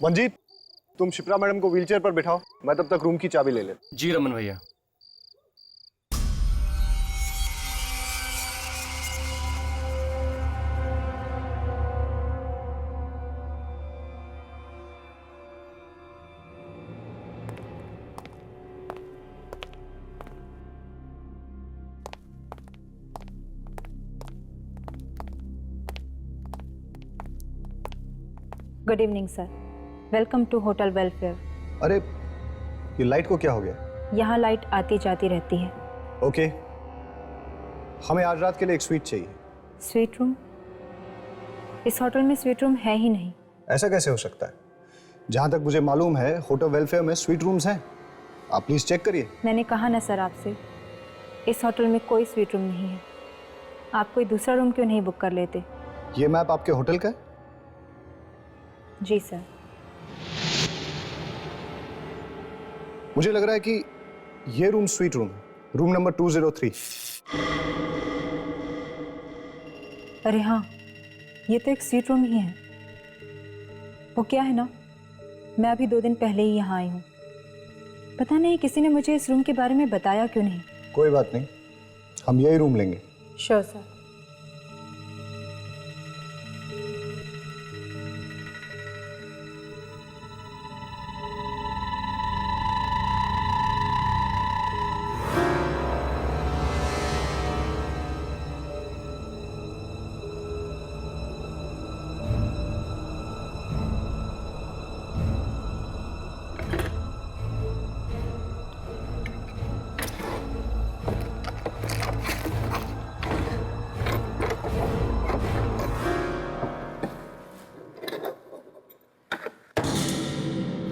मंजीत, तुम शिप्रा मैडम को व्हीलचेयर पर बिठाओ, मैं तब तक रूम की चाबी ले ले। जी रमन भैया। Good evening sir, welcome to Hotel Welfare. अरे ये लाइट को क्या हो गया? यहाँ लाइट आती जाती रहती है। ओके, हमें आज रात के लिए एक स्वीट चाहिए। Suite room? इस होटल में स्वीट रूम है ही नहीं। ऐसा कैसे हो सकता है? जहाँ तक मुझे मालूम है होटल वेलफेयर में स्वीट रूम्स हैं। आप प्लीज चेक करिए। मैंने कहा ना सर आपसे, इस होटल में कोई स्वीट रूम नहीं है। आप कोई दूसरा रूम क्यों नहीं बुक कर लेते? ये मैप आपके होटल का है? जी सर। मुझे लग रहा है कि ये रूम स्वीट रूम है, रूम नंबर 203। अरे हाँ, ये तो एक स्वीट रूम ही है। वो क्या है ना, मैं अभी 2 दिन पहले ही यहाँ आई हूँ। पता नहीं किसी ने मुझे इस रूम के बारे में बताया क्यों नहीं। कोई बात नहीं, हम यही रूम लेंगे। Sure sir.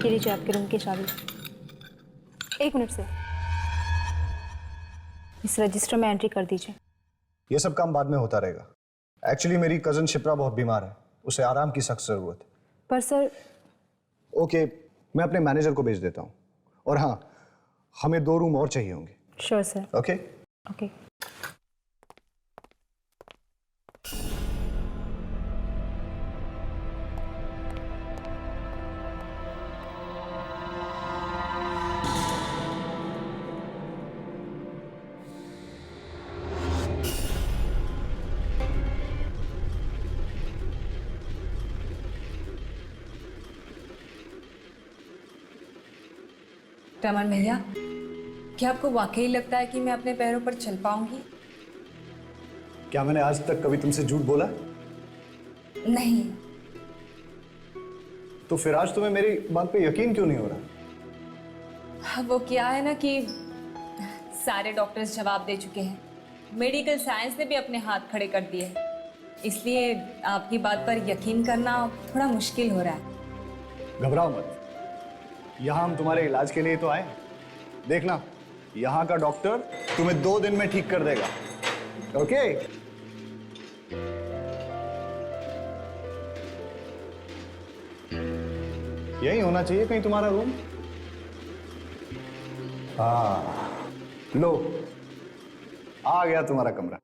ये लीजिए आपके रूम की चाबी। 1 मिनट से इस रजिस्टर में एंट्री कर दीजिए। ये सब काम बाद में होता रहेगा। एक्चुअली मेरी कजन शिप्रा बहुत बीमार है, उसे आराम की सख्त जरूरत है। पर सर। ओके, मैं अपने मैनेजर को भेज देता हूँ। और हाँ, हमें 2 रूम और चाहिए होंगे। Sure sir. Okay okay. Raman भैया, क्या आपको वाकई लगता है कि मैं अपने पैरों पर चल पाऊंगी? क्या मैंने आज तक कभी तुमसे झूठ बोला? नहीं। तो फिर आज तुम्हें मेरी बात पे यकीन क्यों नहीं हो रहा? वो क्या है ना कि सारे डॉक्टर्स जवाब दे चुके हैं, मेडिकल साइंस ने भी अपने हाथ खड़े कर दिए हैं, इसलिए आपकी बात पर यकीन करना थोड़ा मुश्किल हो रहा है। घबराओ मत, यहाँ हम तुम्हारे इलाज के लिए तो आए। देखना, यहाँ का डॉक्टर तुम्हें 2 दिन में ठीक कर देगा। ओके? यही होना चाहिए कहीं तुम्हारा रूम। हाँ, लो, आ गया तुम्हारा कमरा।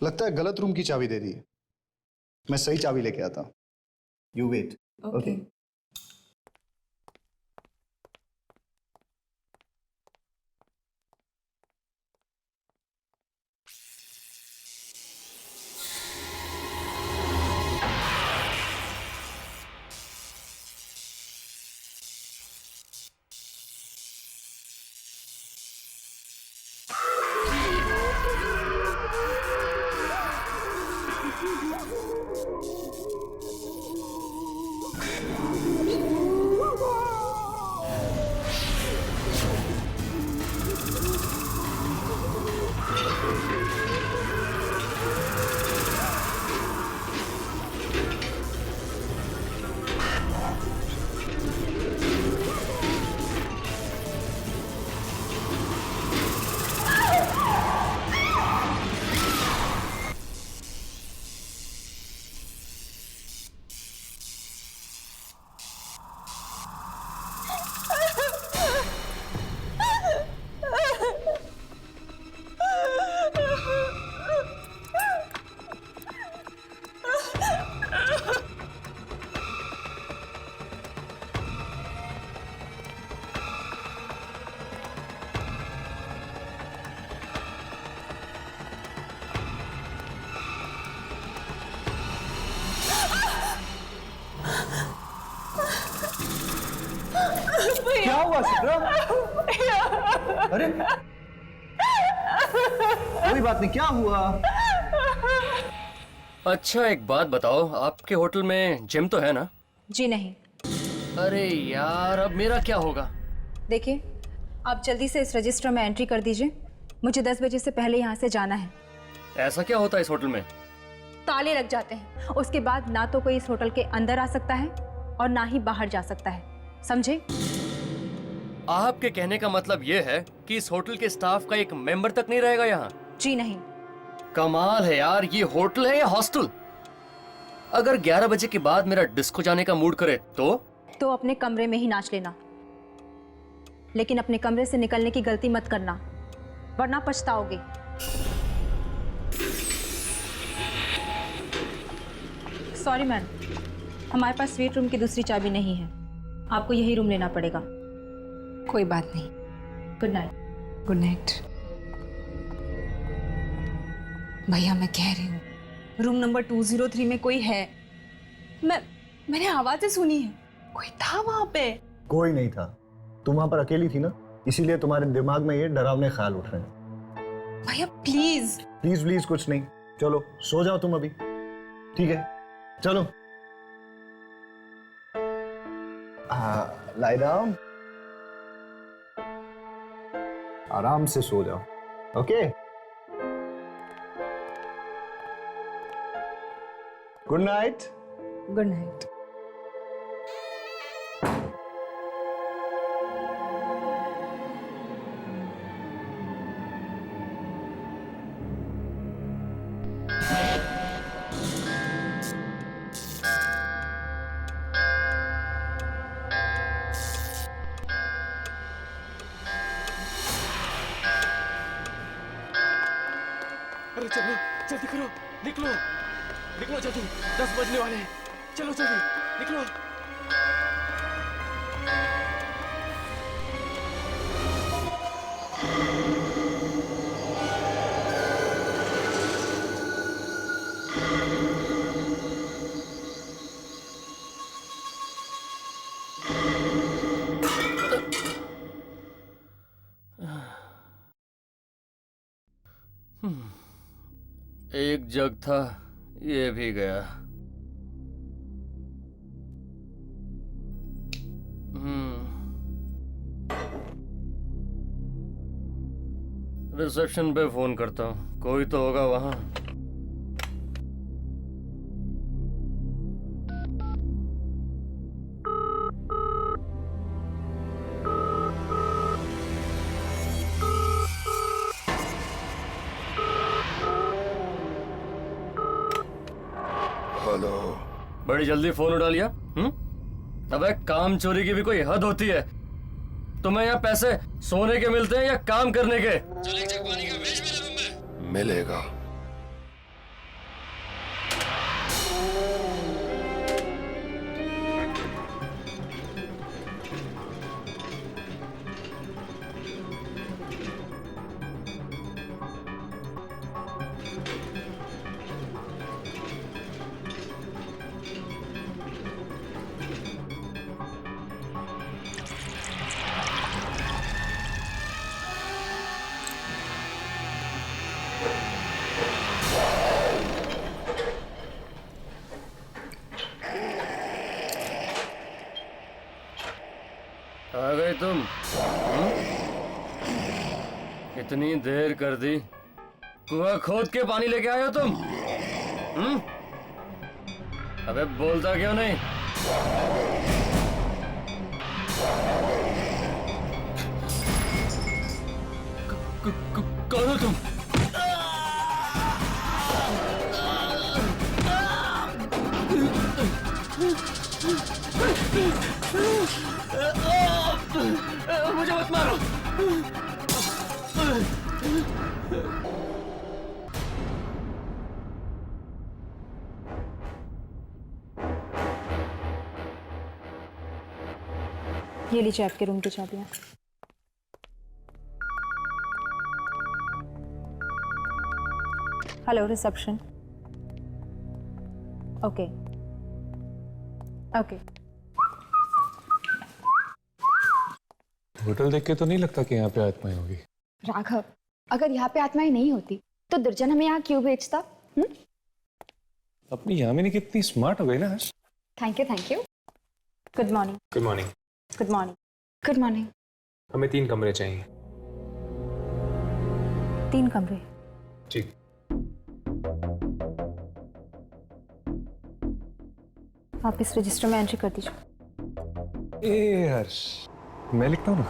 लगता है गलत रूम की चाबी दे दी है। मैं सही चाबी लेके आता हूं। You wait. ओके। क्या हुआ शिप्रा? अरे कोई बात नहीं, क्या हुआ? अच्छा एक बात बताओ, आपके होटल में जिम तो है ना? जी नहीं। अरे यार, अब मेरा क्या होगा? देखिए, आप जल्दी से इस रजिस्टर में एंट्री कर दीजिए। मुझे 10 बजे से पहले यहाँ से जाना है। ऐसा क्या होता है इस होटल में? ताले लग जाते हैं। उसके बाद ना तो कोई इस होटल के अंदर आ सकता है और ना ही बाहर जा सकता है, समझे? आपके कहने का मतलब ये है कि इस होटल के स्टाफ का एक मेंबर तक नहीं रहेगा यहाँ? जी नहीं। कमाल है यार, ये होटल है या हॉस्टल? अगर 11 बजे के बाद मेरा डिस्को जाने का मूड करे तो अपने कमरे में ही नाच लेना, लेकिन अपने कमरे से निकलने की गलती मत करना, वरना पछताओगे। सॉरी मैम, हमारे पास स्वीट रूम की दूसरी चाबी नहीं है, आपको यही रूम लेना पड़ेगा। कोई बात नहीं। Good night. Good night. भैया मैं कह रही हूँ, रूम नंबर 203 में कोई है। मैंने आवाजें सुनी है, कोई था वहां पे। कोई नहीं था, तुम वहां पर अकेली थी ना, इसीलिए तुम्हारे दिमाग में ये डरावने ख्याल उठ रहे हैं। भैया प्लीज। प्लीज प्लीज कुछ नहीं, चलो सो जाओ तुम अभी, ठीक है? चलो लाई डाउन, आराम से सो जाओ, okay? Good night. Good night. अरे चलो जल्दी करो, निकलो निकलो जल्दी, 10 बजने वाले हैं। चलो जल्दी निकलो। एक जग था, ये भी गया। रिसेप्शन पे फोन करता हूँ, कोई तो होगा वहां। हेलो। बड़ी जल्दी फोन उठा लिया। अबे काम चोरी की भी कोई हद होती है। तुम्हें यहाँ पैसे सोने के मिलते हैं या काम करने के? मिलेगा। आ गए तुम? इतनी देर कर दी, कुआं खोद के पानी लेके आए हो तुम? अबे बोलता क्यों नहीं? कौन हो तुम? मुझे मत मारो। ये लीजिए आपके रूम की चाबियां। Hello reception. Okay okay. Hotel देख के तो नहीं लगता कि यहाँ पे आत्माएं होगी। राघव, अगर यहाँ पे आत्माएं नहीं होती तो दुर्जन हमें यहाँ क्यों भेजता? अपनी यामिनी कितनी स्मार्ट हो गई ना आज। Thank you, thank you. Good morning. Good morning. Good morning. Good morning. हमें 3 कमरे चाहिए। 3 कमरे। ठीक। आप इस रजिस्टर में एंट्री कर दीजिए। ए हर्ष, मैं लिखता हूँ ना।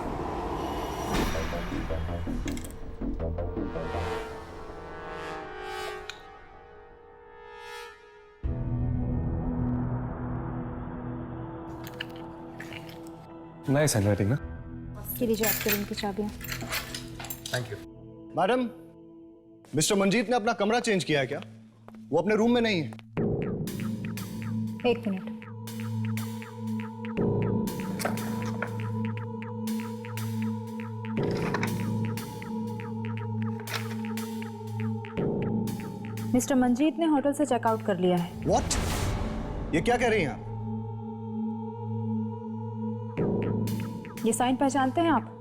नाइस हैंडराइटिंग ना। ये लीजिए आपके रूम की चाबियाँ। Thank you. Madam, mister Manjeet ने अपना कमरा चेंज किया है क्या? वो अपने रूम में नहीं है। 1 मिनट। मिस्टर मंजीत ने होटल से चेकआउट कर लिया है। व्हाट? ये क्या कह रही हैं आप? ये साइन पहचानते हैं आप?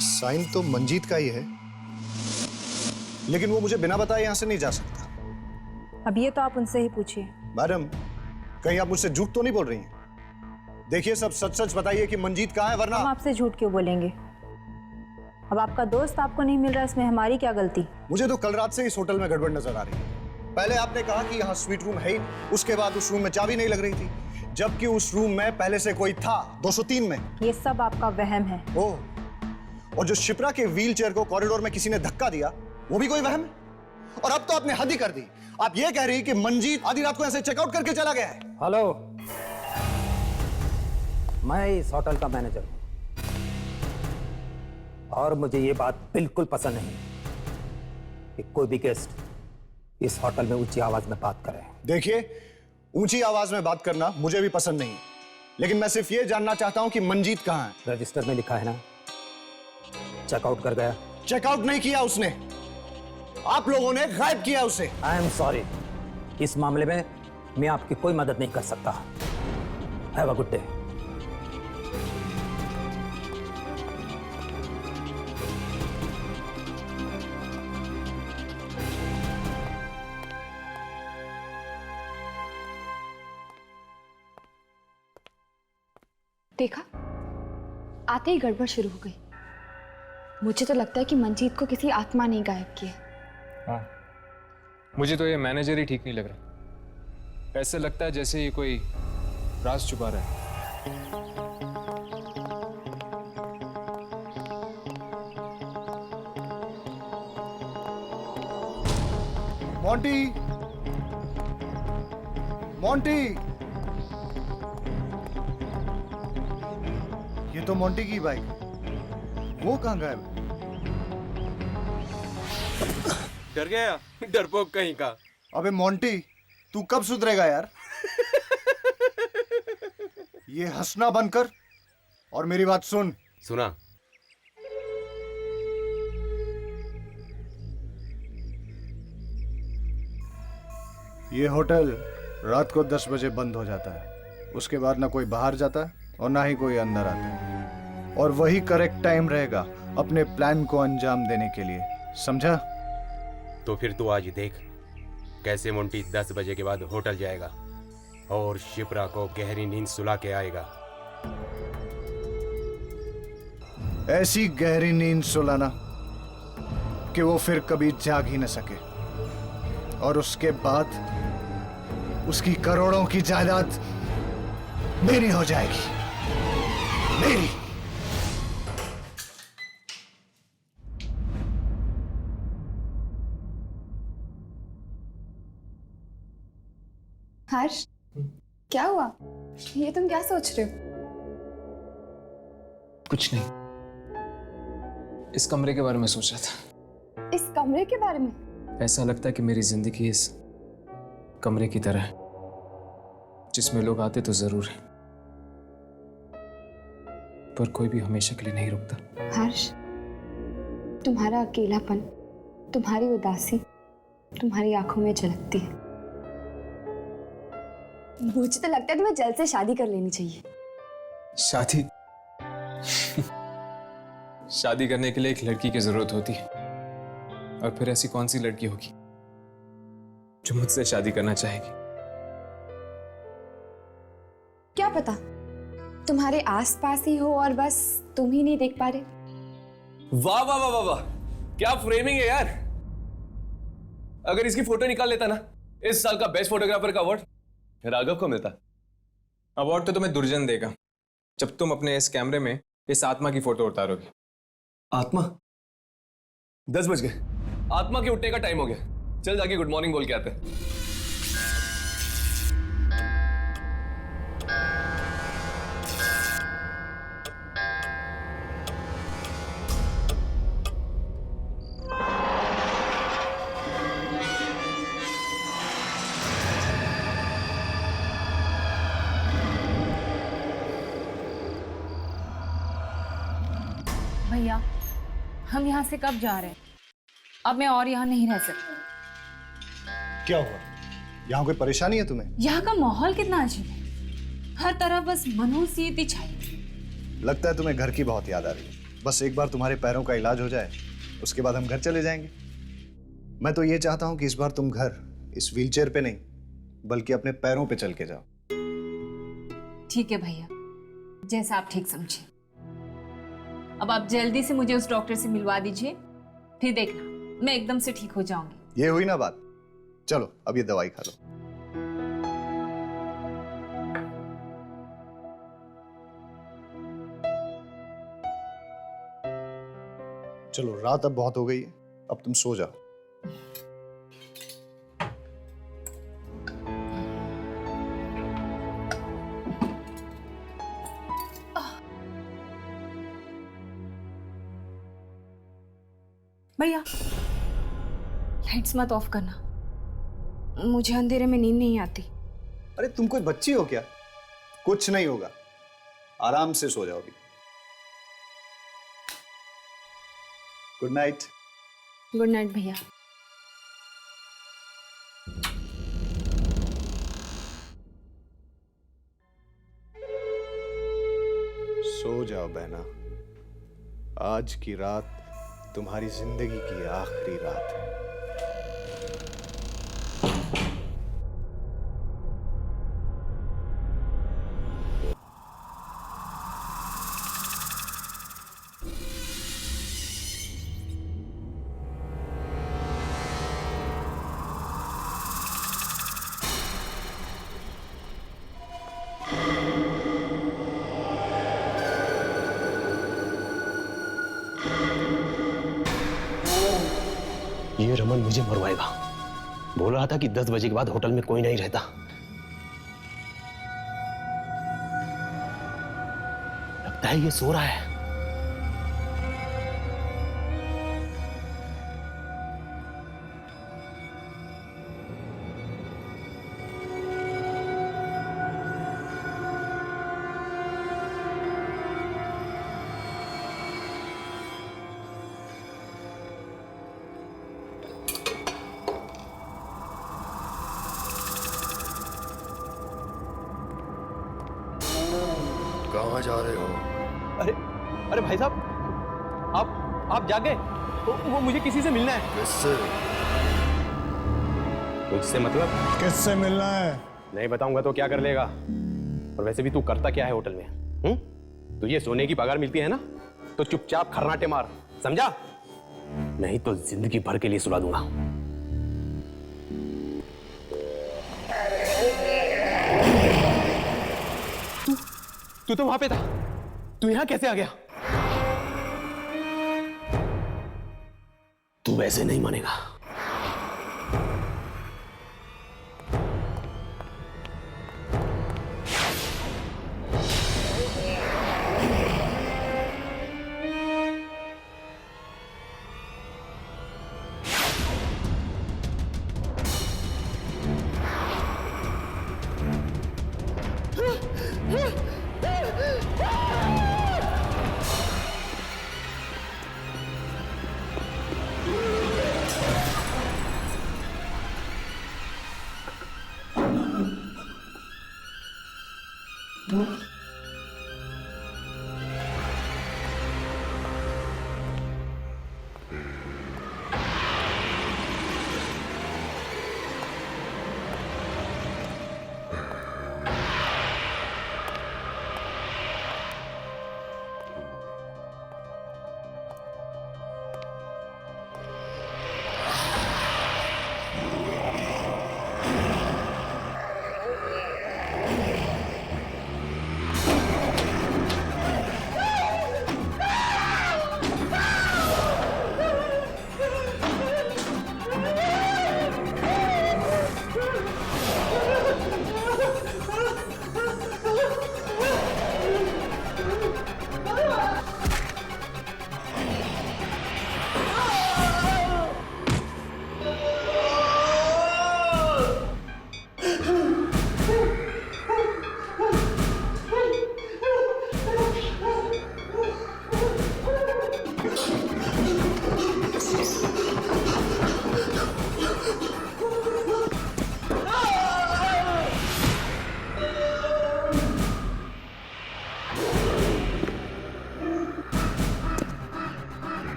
साइन तो मंजीत का ही है, लेकिन वो मुझे बिना बताए यहां से नहीं जा सकता। अब ये तो आप उनसे ही पूछिए। मैडम, कहीं आप मुझसे झूठ तो नहीं बोल रही हैं? देखिए, सब सच सच बताइए कि मंजीत कहाँ है, वरना हम आपसे झूठ क्यों बोलेंगे? अब आपका दोस्त आपको नहीं मिल रहा, इसमें हमारी क्या गलती? मुझे तो कल रात से इस होटल में गड़बड़ नजर आ रही है। पहले आपने कहा कि यहाँ स्वीट रूम है ही, उसके बाद उस रूम में चाबी नहीं लग रही थी, जबकि उस रूम में पहले से कोई था 203 में। ये सब आपका वहम है। ओह, और जो शिप्रा के व्हील चेयर को कॉरिडोर में किसी ने धक्का दिया, वो भी कोई वहम है? और अब तो आपने हद ही कर दी। आप ये कह रही कि मंजीत आधी रात को ऐसे चेकआउट करके चला गया है? हेलो, मैं इस होटल का मैनेजर हूं और मुझे ये बात बिल्कुल पसंद नहीं कि कोई भी गेस्ट इस होटल में ऊंची आवाज में बात करे। देखिए, ऊंची आवाज में बात करना मुझे भी पसंद नहीं, लेकिन मैं सिर्फ ये जानना चाहता हूं कि मंजीत कहां है। रजिस्टर में लिखा है ना, चेकआउट कर गया। चेकआउट नहीं किया उसने, आप लोगों ने गायब किया उसे। आई एम सॉरी, इस मामले में मैं आपकी कोई मदद नहीं कर सकता। Have a good day. देखा, आते ही गड़बड़ शुरू हो गई। मुझे तो लगता है कि मंजीत को किसी आत्मा ने गायब किया। हाँ, मुझे तो ये मैनेजर ही ठीक नहीं लग रहा। ऐसे लगता है जैसे ये कोई राज छुपा रहा है। मोंटी, मोंटी, ये तो मोंटी की बाइक, वो कहाँ गायब है? डर गया, डरपोक कहीं का। अबे मोंटी, तू कब सुधरेगा यार? ये हंसना बंद कर और मेरी बात सुन। सुना? ये होटल रात को 10 बजे बंद हो जाता है। उसके बाद ना कोई बाहर जाता है और ना ही कोई अंदर आता है, और वही करेक्ट टाइम रहेगा अपने प्लान को अंजाम देने के लिए, समझा? तो फिर तू आज देख कैसे मोंटी 10 बजे के बाद होटल जाएगा और शिप्रा को गहरी नींद सुला के आएगा। ऐसी गहरी नींद सुलाना कि वो फिर कभी जाग ही न सके, और उसके बाद उसकी करोड़ों की जायदाद मेरी हो जाएगी, मेरी। हर्ष, क्या हुआ? ये तुम क्या सोच रहे हो? कुछ नहीं, इस कमरे के बारे में सोच रहा था। इस कमरे के बारे में? ऐसा लगता है कि मेरी जिंदगी इस कमरे की तरह है, जिसमें लोग आते तो जरूर हैं, पर कोई भी हमेशा के लिए नहीं रुकता। हर्ष, तुम्हारा अकेलापन, तुम्हारी उदासी तुम्हारी आंखों में झलकती है। मुझे तो लगता है तुम्हें जल्द से शादी कर लेनी चाहिए। शादी? शादी करने के लिए एक लड़की की जरूरत होती है, और फिर ऐसी कौन सी लड़की होगी जो मुझसे शादी करना चाहेगी? क्या पता तुम्हारे आसपास ही हो और बस तुम ही नहीं देख पा रहे। वाह वाह वाह वाह वाह, क्या फ्रेमिंग है यार। अगर इसकी फोटो निकाल लेता ना, इस साल का बेस्ट फोटोग्राफर का अवार्ड राघव को मिलता। अवार्ड तो तुम्हें दुर्जन देगा जब तुम अपने इस कैमरे में इस आत्मा की फोटो उतारोगे। आत्मा? 10 बज गए, आत्मा के उठने का टाइम हो गया। चल जाके गुड मॉर्निंग बोल के आते हैं। भैया, हम यहाँ से कब जा रहे हैं? अब मैं और यहाँ नहीं रह सकती। क्या हुआ? यहाँ कोई परेशानी है तुम्हें? यहाँ का माहौल कितना अजीब है, हर तरफ बस मनहूसियत छाई। लगता है तुम्हें घर की बहुत याद आ रही है। बस एक बार तुम्हारे पैरों का इलाज हो जाए, उसके बाद हम घर चले जाएंगे। मैं तो ये चाहता हूँ कि इस बार तुम घर इस व्हीलचेयर पे नहीं, बल्कि अपने पैरों पे चल के जाओ। ठीक है भैया, जैसा आप ठीक समझे। अब आप जल्दी से मुझे उस डॉक्टर से मिलवा दीजिए, फिर देखना मैं एकदम से ठीक हो जाऊंगी। ये हुई ना बात। चलो अब ये दवाई खा लो। चलो, रात अब बहुत हो गई है, अब तुम सो जाओ। भैया, लाइट्स मत ऑफ करना, मुझे अंधेरे में नींद नहीं आती। अरे तुम कोई बच्ची हो क्या? कुछ नहीं होगा, आराम से सो जाओ अभी। Good night. गुड नाइट भैया। सो जाओ बहना, आज की रात तुम्हारी जिंदगी की आखिरी रात है। ये रमन मुझे मरवाएगा। बोल रहा था कि 10 बजे के बाद होटल में कोई नहीं रहता। लगता है ये सो रहा है। कहाँ जा रहे हो? अरे अरे भाई साहब, आप जागे? वो मुझे किसी से मिलना है। किससे? मुझसे मतलब? किससे मिलना है? नहीं बताऊंगा तो क्या कर लेगा? और वैसे भी तू करता क्या है होटल में? तुझे सोने की पगार मिलती है ना, तो चुपचाप खर्राटे मार, समझा? नहीं तो जिंदगी भर के लिए सुला दूंगा। तू तो वहां पे था, तू यहां कैसे आ गया? तू वैसे नहीं मानेगा।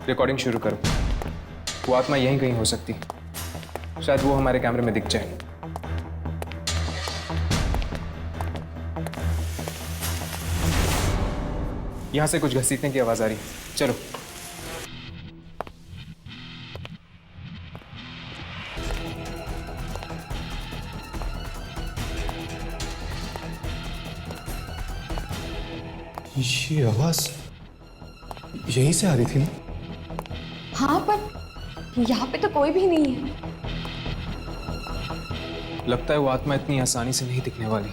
रिकॉर्डिंग शुरू करो। वो आत्मा यहीं कहीं हो सकती, शायद वो हमारे कैमरे में दिख जाए। यहां से कुछ घसीटने की आवाज आ रही है, चलो। ये आवाज यहीं से आ रही थी ना? हाँ, पर यहाँ पे तो कोई भी नहीं है। लगता है वो आत्मा इतनी आसानी से नहीं दिखने वाली।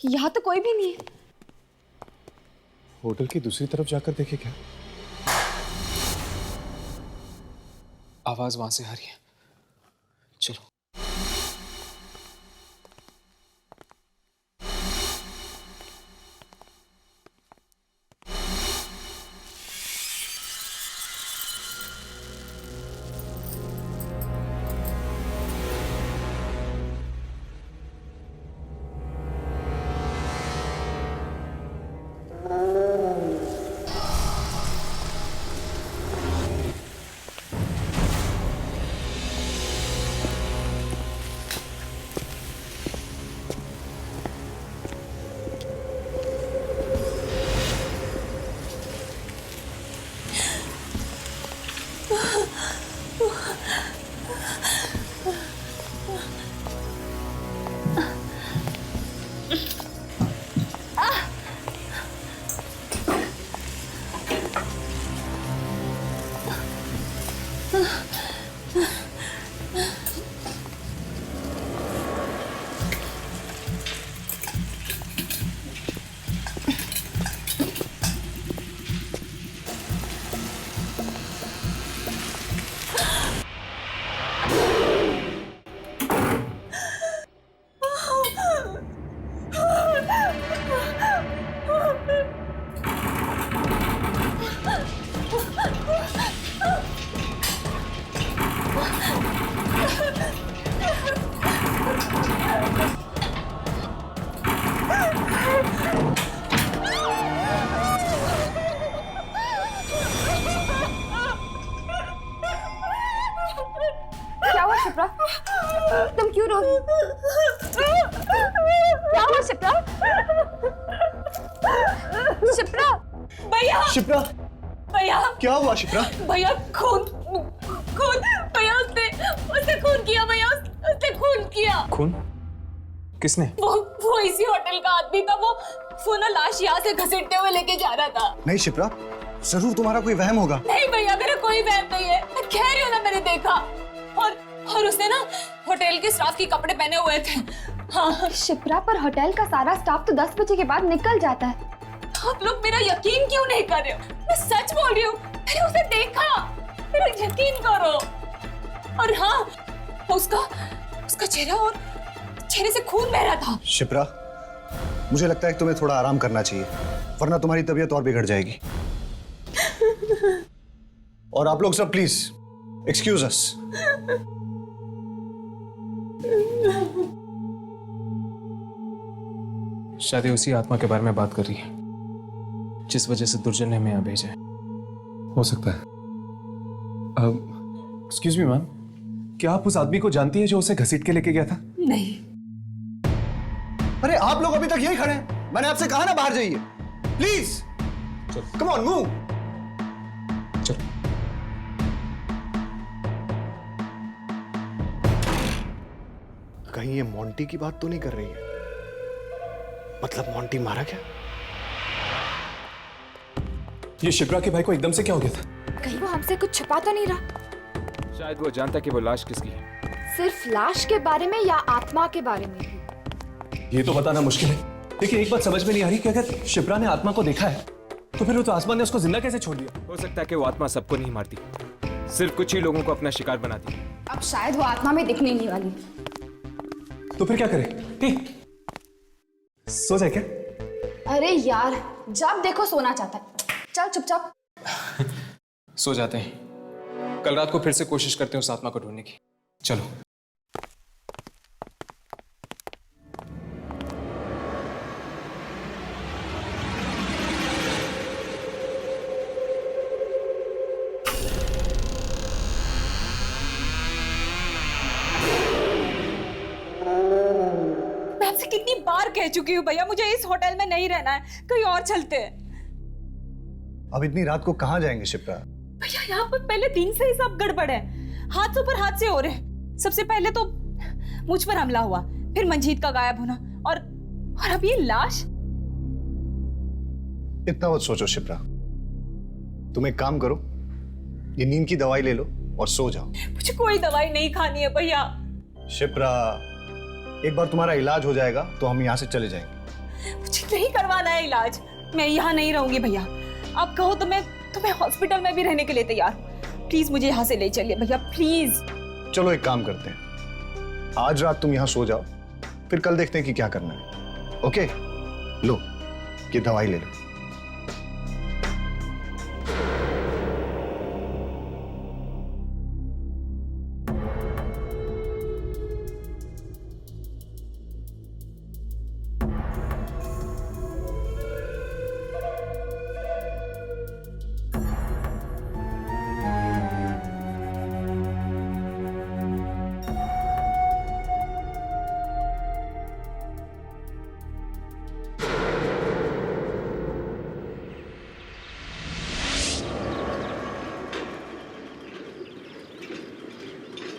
यहाँ तो कोई भी नहीं है। होटल की दूसरी तरफ जाकर देखे क्या? आवाज वहां से आ रही है, चलो। क्या हुआ शिप्रा? तुम क्यों रो रही हो? क्या हुआ शिप्रा? शिप्रा! भैया! शिप्रा, भैया! क्या हुआ शिप्रा? भैया खून खून भैया उसने खून किया भैया उसने खून किया। खून? किसने? वो इसी होटल का आदमी था। वो ना लाश यहाँ से घसीटते हुए लेके जा रहा था। नहीं शिप्रा, जरूर तुम्हारा कोई वहम होगा। नहीं भैया, मेरा कोई वहम नहीं है। मैं कह रही हूँ ना, मैंने देखा। और उसने ना होटल के स्टाफ के कपड़े पहने हुए थे। हाँ शिप्रा, पर होटल का सारा स्टाफ तो 10 बजे के बाद निकल जाता है। आप लोग मेरा यकीन क्यों नहीं कर रहे हो? मैं सच बोल रही हूँ, मैंने उसे देखा। मेरा यकीन करो। और हाँ, उसका चेहरा और चेहरे से खून बह रहा था। शिप्रा, मुझे लगता है कि तुम्हें थोड़ा आराम करना चाहिए, वरना तुम्हारी तबीयत और बिगड़ जाएगी। और आप लोग सब प्लीज एक्सक्यूज अस। शायद ये उसी आत्मा के बारे में बात कर रही है जिस वजह से दुर्जन ने हमें यहाँ भेजा है। हो सकता है। एक्सक्यूज मी मैम, क्या आप उस आदमी को जानती है जो उसे घसीट के लेके गया था? नहीं। अरे आप लोग अभी तक यही खड़े हैं। मैंने आपसे कहा ना बाहर जाइए प्लीज। Come on move. चलो। कहीं ये मोंटी की बात तो नहीं कर रही है? मतलब मोंटी मारा क्या? ये शिप्रा के भाई को एकदम से क्या हो गया था? कहीं वो हमसे कुछ छुपा तो नहीं रहा? शायद वो जानता कि वो लाश किसकी है। सिर्फ लाश के बारे में या आत्मा के बारे में भी? ये तो बताना मुश्किल है, लेकिन एक बात समझ में नहीं आ रही कि अगर शिप्रा ने आत्मा को देखा है तो फिर वो तो आसमान ने उसको जिंदा कैसे छोड़ दिया? हो सकता है कि वो आत्मा सबको नहीं मारती, सिर्फ कुछ ही लोगों को अपना शिकार बनाती। अब शायद वो आत्मा में दिखने नहीं वाली। तो फिर क्या करें? सो जाए क्या? अरे यार, जब देखो सोना चाहता है। चल चुपचाप सो जाते हैं। कल रात को फिर से कोशिश करते हैं उस आत्मा को ढूंढने की। चलो। मैं आपसे कितनी बार कह चुकी हूँ भैया, मुझे इस होटल में नहीं रहना है, कहीं और चलते हैं। अब इतनी रात को कहाँ जाएंगे शिप्रा? भैया यहाँ पर पहले दिन से ही सब गड़बड़ है, हाथ ऊपर हाथ से हो रहे हैं। सबसे पहले तो मुझ पर हमला हुआ, फिर मंजीत का गायब होना, और अब ये लाश। इतना मत सोचो शिप्रा, तुम एक काम करो, ये नींद की दवाई ले लो और सो जाओ। मुझे कोई दवाई नहीं खानी है भैया। शिप्रा, एक बार तुम्हारा इलाज हो जाएगा तो हम यहाँ से चले जाएंगे। मुझे नहीं करवाना है इलाज, मैं यहाँ नहीं रहूंगी भैया। आप कहो तो मैं हॉस्पिटल में भी रहने के लिए तैयार हूँ। प्लीज मुझे यहाँ से ले चलिए भैया, प्लीज। चलो एक काम करते हैं, आज रात तुम यहाँ सो जाओ, फिर कल देखते हैं कि क्या करना है। ओके, लो ये दवाई ले लो।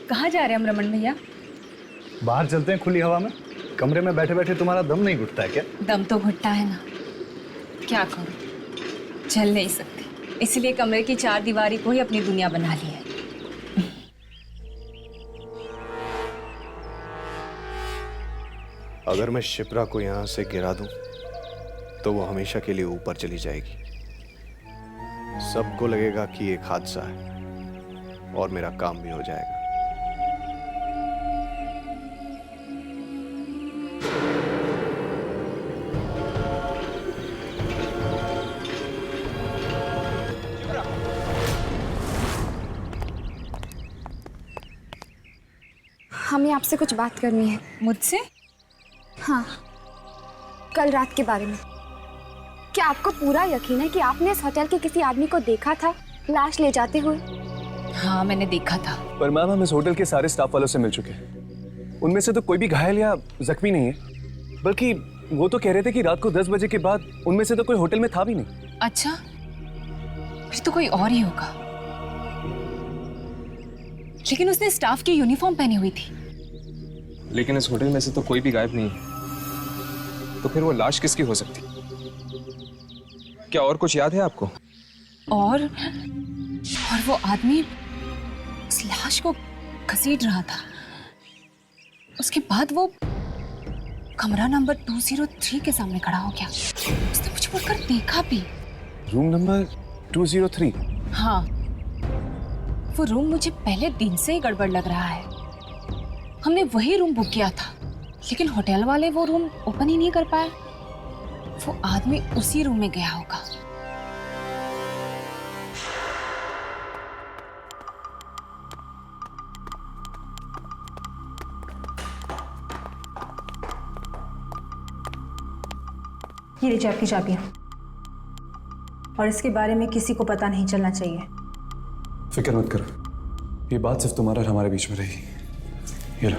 कहाँ जा रहे हैं हम रमन भैया? बाहर चलते हैं खुली हवा में। कमरे में बैठे बैठे तुम्हारा दम नहीं घुटता है क्या? दम तो घुटता है ना, क्या करूं, चल नहीं सकती, इसलिए कमरे की चार दीवारी को ही अपनी दुनिया बना ली है। अगर मैं शिप्रा को यहाँ से गिरा दूं तो वो हमेशा के लिए ऊपर चली जाएगी। सबको लगेगा कि एक हादसा है और मेरा काम भी हो जाएगा। हमें आपसे कुछ बात करनी है। मुझसे? हाँ, कल रात के बारे में। क्या आपको पूरा यकीन है कि आपने इस होटल के किसी आदमी को देखा था लाश ले जाते हुए? हाँ, मैंने देखा था। पर मैम, हम इस होटल के सारे स्टाफ वालों से मिल चुके हैं, उनमें से तो कोई भी घायल या जख्मी नहीं है, बल्कि वो तो कह रहे थे कि रात को 10 बजे के बाद उनमें से तो कोई होटल में था भी नहीं। अच्छा, फिर तो कोई और ही होगा, लेकिन उसने स्टाफ की यूनिफॉर्म पहनी हुई थी। लेकिन इस होटल में से तो कोई भी गायब नहीं है, तो फिर वो लाश किसकी हो सकती? क्या और कुछ याद है आपको? और वो आदमी उस लाश को घसीट रहा था। उसके बाद वो कमरा नंबर 203 के सामने खड़ा हो गया। उसने मुझे मुड़कर देखा भी। Room number 203? हाँ, वो रूम मुझे पहले दिन से ही गड़बड़ लग रहा है। हमने वही रूम बुक किया था, लेकिन होटल वाले वो रूम ओपन ही नहीं कर पाए। वो आदमी उसी रूम में गया होगा। ये लीजिए आपकी चाबियाँ, और इसके बारे में किसी को पता नहीं चलना चाहिए। फिक्र मत करो, ये बात सिर्फ तुम्हारा और हमारे बीच में रहेगी। ये लो।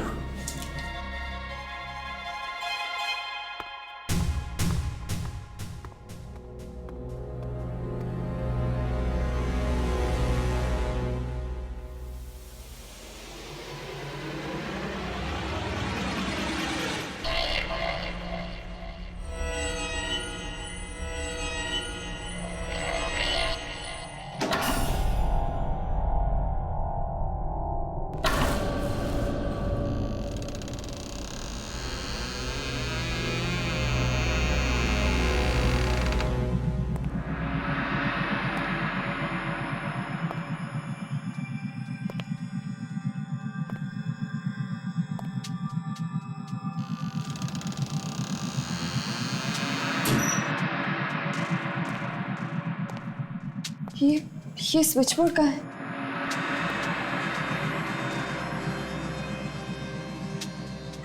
ये स्विच बोर्ड का है।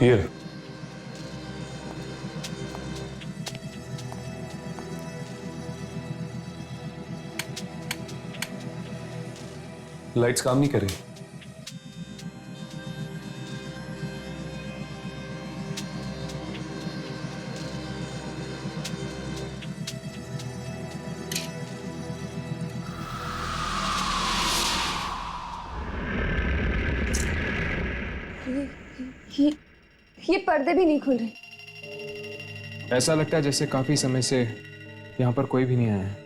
ये लाइट्स काम नहीं कर रही। ये पर्दे भी नहीं खुल रहे। ऐसा लगता है जैसे काफी समय से यहाँ पर कोई भी नहीं आया है।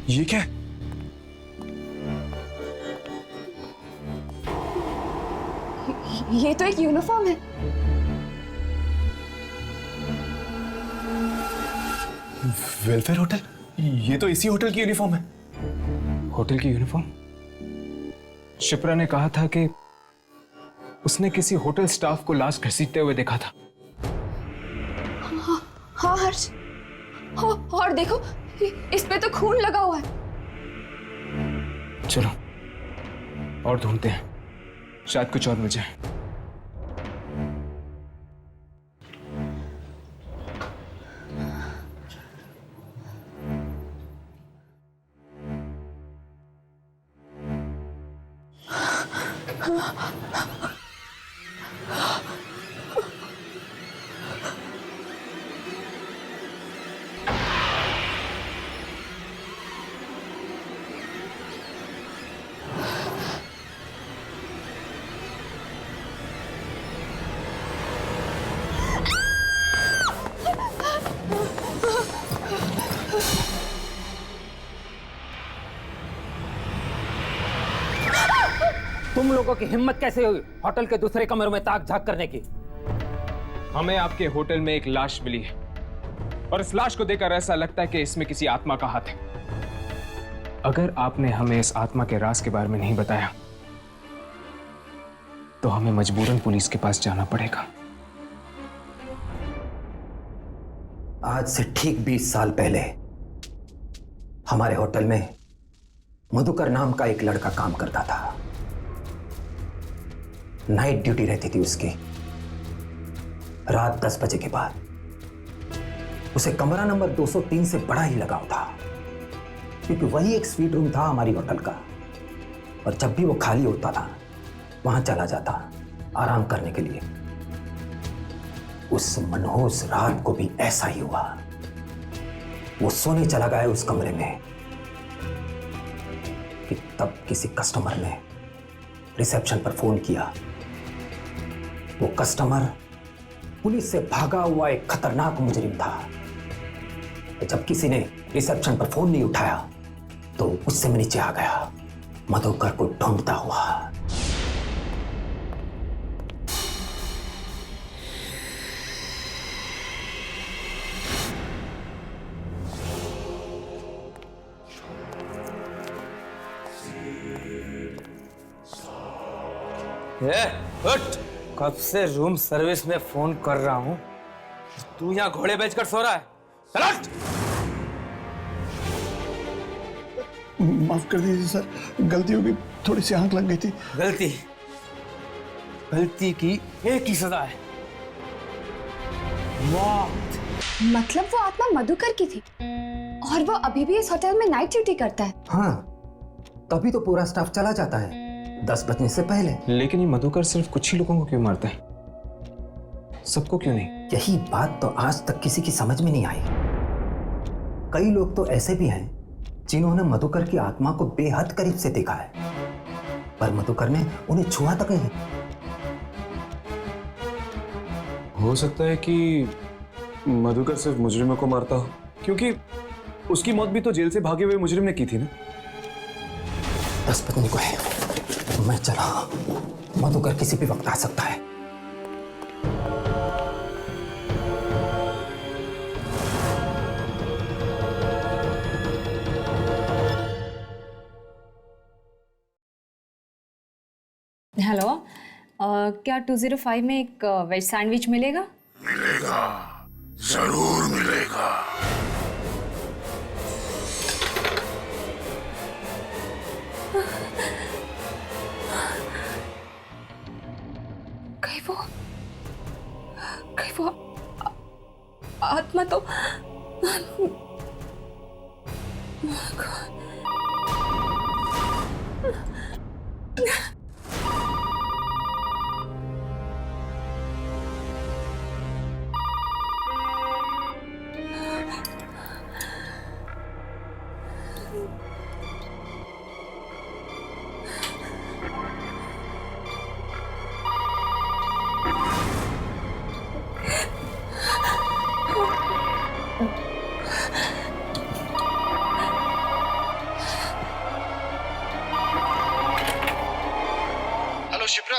ये क्या है? ये तो एक यूनिफॉर्म है। Welfare hotel? ये तो इसी होटल की यूनिफॉर्म है। होटल की यूनिफॉर्म? शिप्रा ने कहा था कि उसने किसी होटल स्टाफ को लाश घसीटते हुए देखा था। हाँ हर्ष, और देखो इस पे तो खून लगा हुआ है। चलो और ढूंढते हैं, शायद कुछ और मिल जाए। तुम लोगों की हिम्मत कैसे हुई होटल के दूसरे कमरे में ताक झांक करने की? हमें आपके होटल में एक लाश मिली है और इस लाश को देखकर ऐसा लगता है कि इसमें किसी आत्मा का हाथ है। अगर आपने हमें इस आत्मा के राज के बारे में नहीं बताया तो हमें मजबूरन पुलिस के पास जाना पड़ेगा। आज से ठीक 20 साल पहले हमारे होटल में मधुकर नाम का एक लड़का काम करता था। नाइट ड्यूटी रहती थी उसकी। रात 10 बजे के बाद उसे कमरा नंबर 203 से बड़ा ही लगाव था, क्योंकि वही एक स्वीट रूम था हमारी होटल का, और जब भी वो खाली होता था वहां चला जाता आराम करने के लिए। उस मनहूस रात को भी ऐसा ही हुआ। वो सोने चला गया उस कमरे में कि तब किसी कस्टमर ने रिसेप्शन पर फोन किया। वो कस्टमर पुलिस से भागा हुआ एक खतरनाक मुजरिम था। जब किसी ने रिसेप्शन पर फोन नहीं उठाया तो उससे मैं नीचे आ गया, मधुकर को ढूंढता हुआ। उठ। कब से रूम सर्विस में फोन कर रहा हूं, तू यहाँ घोड़े बेचकर सो रहा है। चल उठ। माफ कर दीजिए सर, गलती हो गई, थोड़ी सी आंख लग गई थी। गलती की एक ही सजा है, मौत। मतलब वो आत्मा मधुकर की थी और वो अभी भी इस होटल में नाइट ड्यूटी करता है। हाँ, तभी तो पूरा स्टाफ चला जाता है 10 बजने से पहले। लेकिन ये मधुकर सिर्फ कुछ ही लोगों को क्यों मारता है, सबको क्यों नहीं? यही बात तो आज तक किसी की समझ में नहीं आई। कई लोग तो ऐसे भी हैं जिन्होंने मधुकर की आत्मा को बेहद करीब से देखा है, पर मधुकर ने उन्हें छुआ तक नहीं। हो सकता है कि मधुकर सिर्फ मुजरिमों को मारता हो, क्योंकि उसकी मौत भी तो जेल से भागे हुए मुजरिम ने की थी ना। 10 बजने को है, मैं चला। मधुकर किसी भी वक्त आ सकता है। हेलो, क्या 205 में एक वेज सैंडविच मिलेगा? मिलेगा, जरूर मिलेगा। कहीं वो आत्मा तो शिप्रा,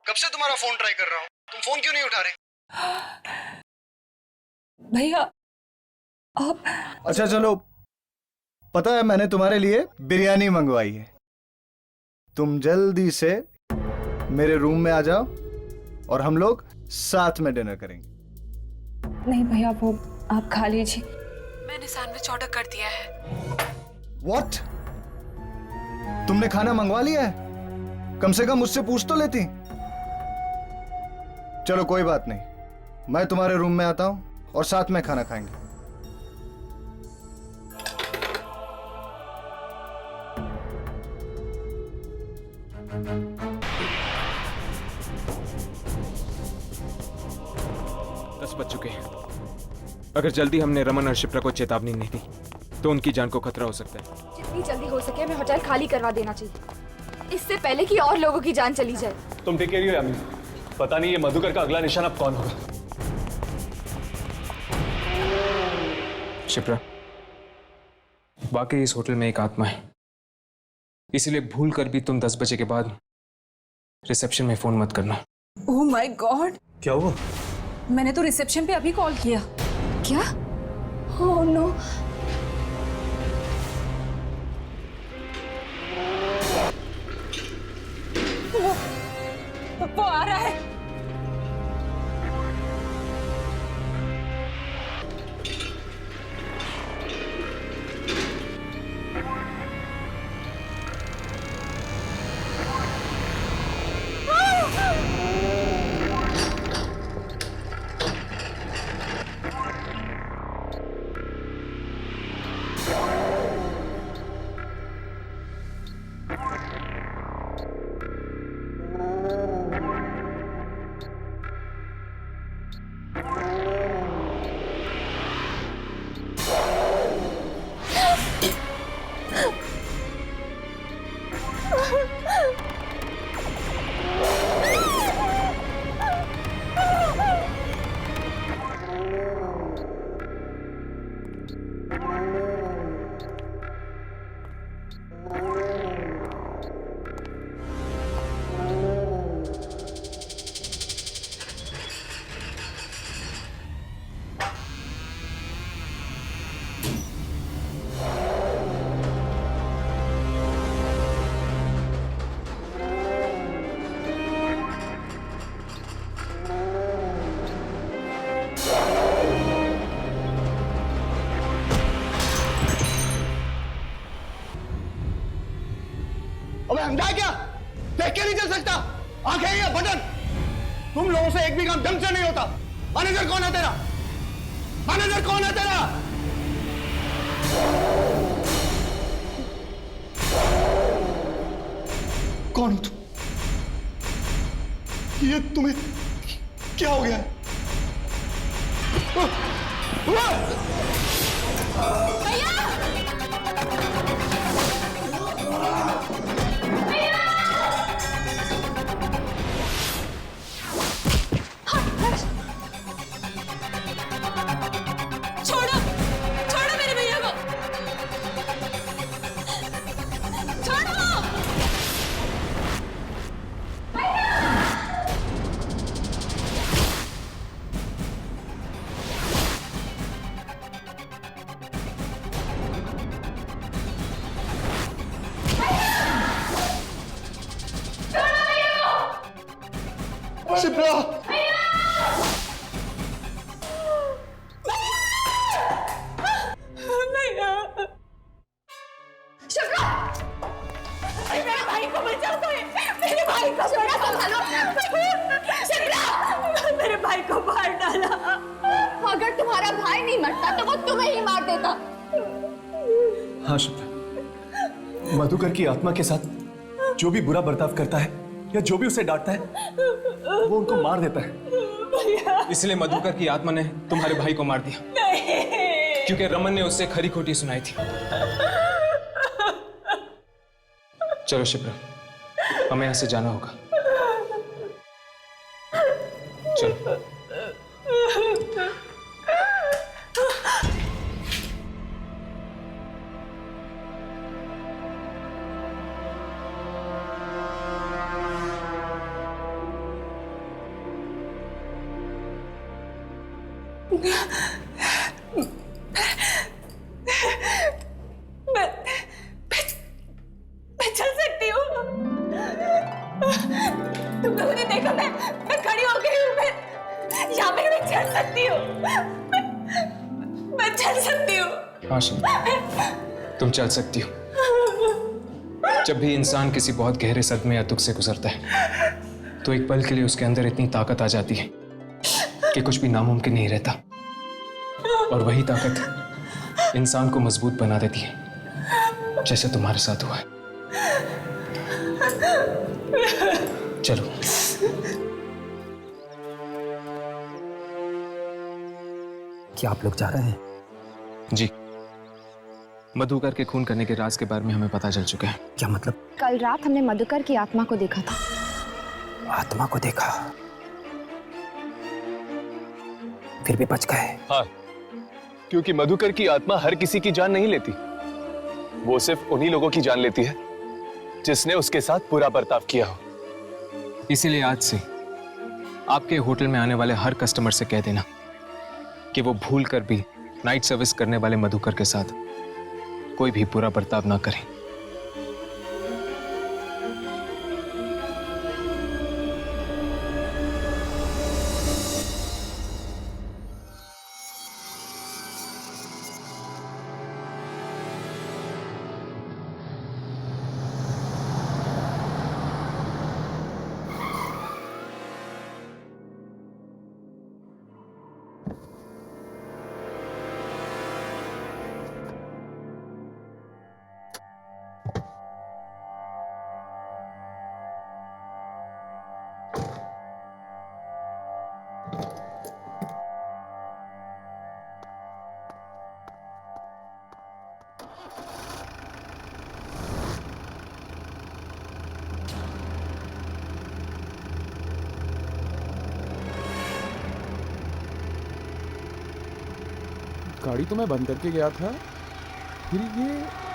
कब से तुम्हारा फोन ट्राई कर रहा हूँ, तुम फोन क्यों नहीं उठा रहे? भैया आप... अच्छा चलो, पता है मैंने तुम्हारे लिए बिरयानी मंगवाई है। तुम जल्दी से मेरे रूम में आ जाओ और हम लोग साथ में डिनर करेंगे। नहीं भैया, वो आप खा लीजिए। मैंने सैंडविच ऑर्डर कर दिया है। What? तुमने खाना मंगवा लिया है? कम से कम मुझसे पूछ तो लेती। चलो कोई बात नहीं, मैं तुम्हारे रूम में आता हूं और साथ में खाना खाएंगे। दस बज चुके हैं। अगर जल्दी हमने रमन और शिप्रा को चेतावनी नहीं दी तो उनकी जान को खतरा हो सकता है। जितनी जल्दी हो सके हमें होटल खाली करवा देना चाहिए, इससे पहले कि और लोगों की जान चली जाए। तुम ठीक कह रही हो यामिनी, पता नहीं ये मधुकर का अगला निशान अब कौन होगा। शिप्रा, वाकई इस होटल में एक आत्मा है, इसलिए भूल कर भी तुम 10 बजे के बाद रिसेप्शन में फोन मत करना। ओह माय गॉड, क्या हुआ? मैंने तो रिसेप्शन पे अभी कॉल किया। क्या? Oh no. वो आ रहा है। एक भी काम ढंग से नहीं होता। मैनेजर कौन है तेरा? मैनेजर कौन है तेरा? कौन हो तुम? ये तुम्हें क्या हो गया है? छोड़ो छोड़ो मेरे भैया को, छोड़ो। शिप्रा! मेरे भाई को बचाओ कोई, मेरे भाई को संभालो। मेरे भाई को मार डाला। अगर तुम्हारा भाई नहीं मरता तो वो तुम्हें ही मार देता। हाँ शिप्रा, मधुकर की आत्मा के साथ जो भी बुरा बर्ताव करता है या जो भी उसे डांटता है वो उनको मार देता है। इसलिए मधुकर की आत्मा ने तुम्हारे भाई को मार दिया। नहीं। क्योंकि रमन ने उससे खरी खोटी सुनाई थी। चलो शिप्रा, हमें यहां से जाना होगा। चलो। मैं चल सकती हूँ। तुम लोगों ने देखा मैं खड़ी हो गई हूँ। मैं यहाँ पे मैं चल सकती हूँ। मैं चल सकती हूँ। हाँ शिप्रा, तुम चल सकती हो। जब भी इंसान किसी बहुत गहरे सदमे या दुख से गुजरता है तो एक पल के लिए उसके अंदर इतनी ताकत आ जाती है कि कुछ भी नामुमकिन नहीं रहता। और वही ताकत इंसान को मजबूत बना देती है, जैसे तुम्हारे साथ हुआ है। चलो। क्या आप लोग जा रहे हैं? जी, मधुकर के खून करने के राज के बारे में हमें पता चल चुका है। क्या मतलब? कल रात हमने मधुकर की आत्मा को देखा था। आत्मा को देखा? फिर भी बच गए? हाँ, क्योंकि मधुकर की आत्मा हर किसी की जान नहीं लेती। वो सिर्फ उन्हीं लोगों की जान लेती है जिसने उसके साथ बुरा बर्ताव किया हो। इसीलिए आज से आपके होटल में आने वाले हर कस्टमर से कह देना कि वो भूल कर भी नाइट सर्विस करने वाले मधुकर के साथ कोई भी बुरा बर्ताव ना करें। गाड़ी तो मैं बंद करके गया था, फिर ये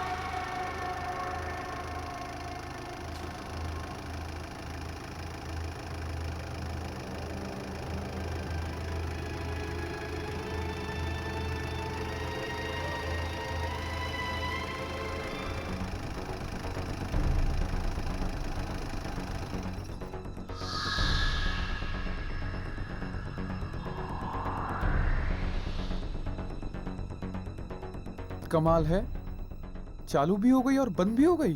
कमाल है, चालू भी हो गई और बंद भी हो गई।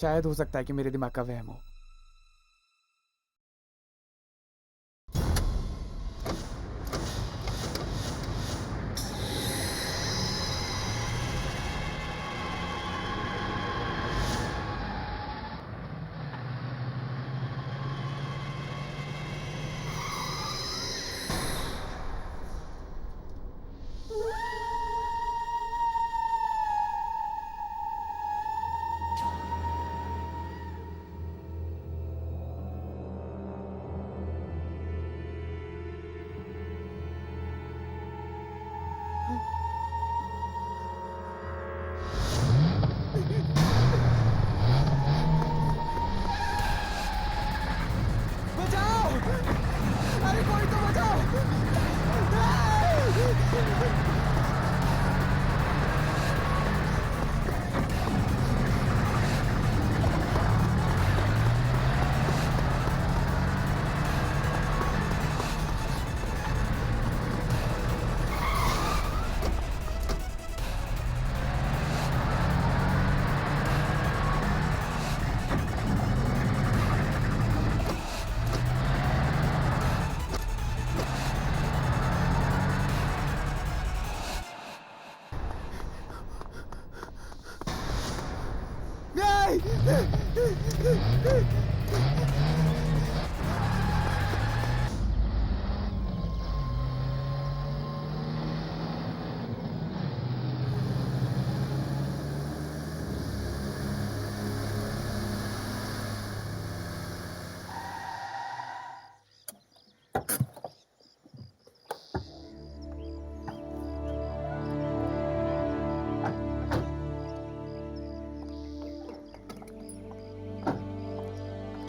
शायद हो सकता है कि मेरे दिमाग का वहम हो।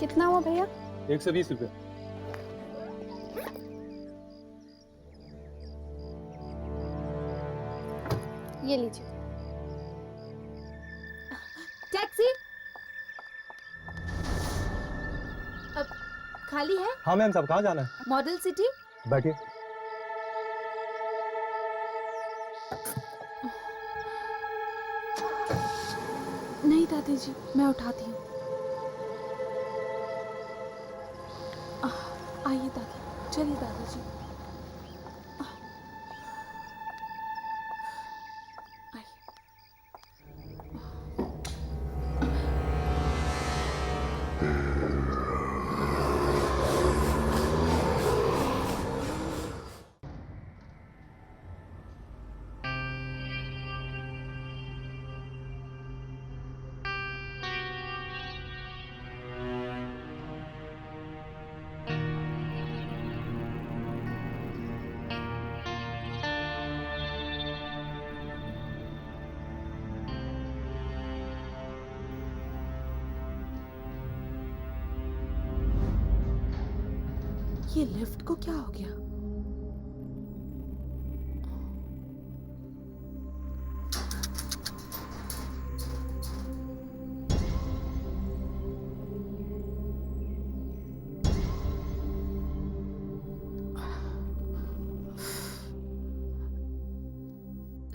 कितना हुआ भैया? 120 रुपये। ये लीजिए। टैक्सी अब खाली है? हाँ मैम साहब, कहाँ जाना है? Model city. बैठिए। नहीं दादी जी, मैं उठाती हूँ। आइए दादी, चलिए दादी जी। ये लिफ्ट को क्या हो गया?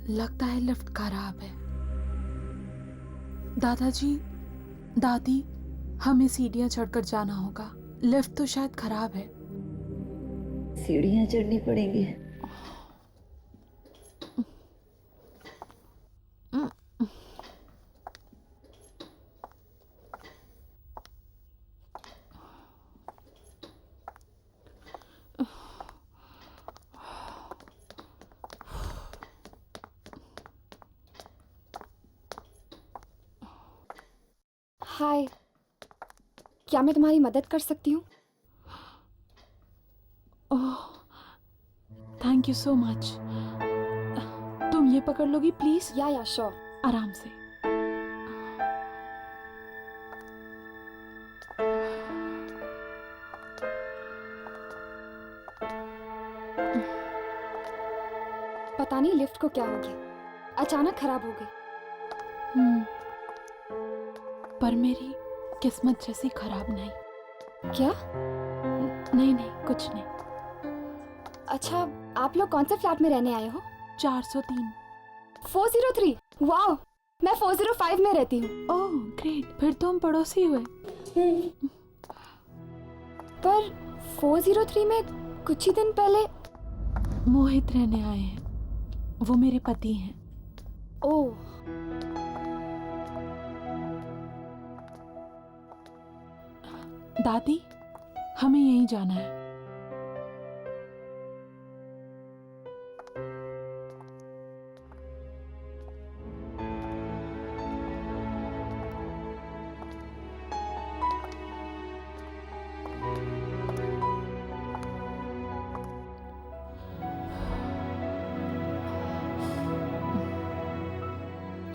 लगता है लिफ्ट खराब है। दादाजी, दादी, हमें सीढ़ियां चढ़कर जाना होगा। लिफ्ट तो शायद खराब है। सीढ़ियां चढ़नी पड़ेंगी। हाय, क्या मैं तुम्हारी मदद कर सकती हूँ? ओह, थैंक यू सो मच। तुम ये पकड़ लोगी प्लीज? या श्योर। आराम से। पता नहीं लिफ्ट को क्या हो गया, अचानक खराब हो गई। पर मेरी किस्मत जैसी खराब नहीं। क्या? नहीं नहीं, कुछ नहीं। अच्छा, आप लोग कौन से फ्लैट में रहने आए हो? 403। 403। वाओ, मैं 405 में रहती हूँ। ओह ग्रेट, फिर तो हम पड़ोसी हुए। पर 403 में कुछ ही दिन पहले मोहित रहने आए हैं, वो मेरे पति हैं। ओह, दादी हमें यहीं जाना है।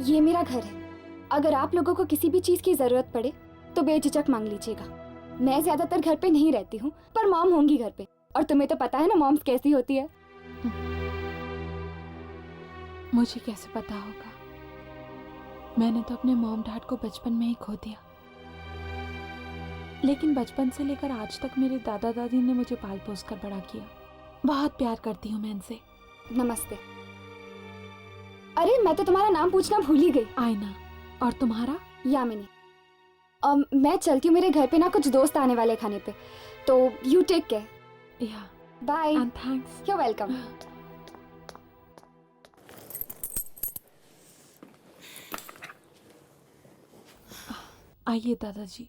ये मेरा घर है। अगर आप लोगों को किसी भी चीज की जरूरत पड़े तो बेझिझक मांग लीजिएगा। मैं ज्यादातर घर पे नहीं रहती हूँ, पर मॉम होंगी घर पे, और तुम्हें तो पता है ना मॉम्स कैसी होती है। मुझे कैसे पता होगा? मैंने तो अपने मॉम डैड को बचपन में ही खो दिया, लेकिन बचपन से लेकर आज तक मेरे दादा दादी ने मुझे पाल पोस कर बड़ा किया। बहुत प्यार करती हूँ मैं इनसे। नमस्ते। अरे मैं तो तुम्हारा नाम पूछना भूल ही गई। आयना। और तुम्हारा? यामिनी। मैं चलती हूँ, मेरे घर पे ना कुछ दोस्त आने वाले खाने पे, तो यू टेक केयर। या bye. And thanks. You welcome. आइए दादाजी।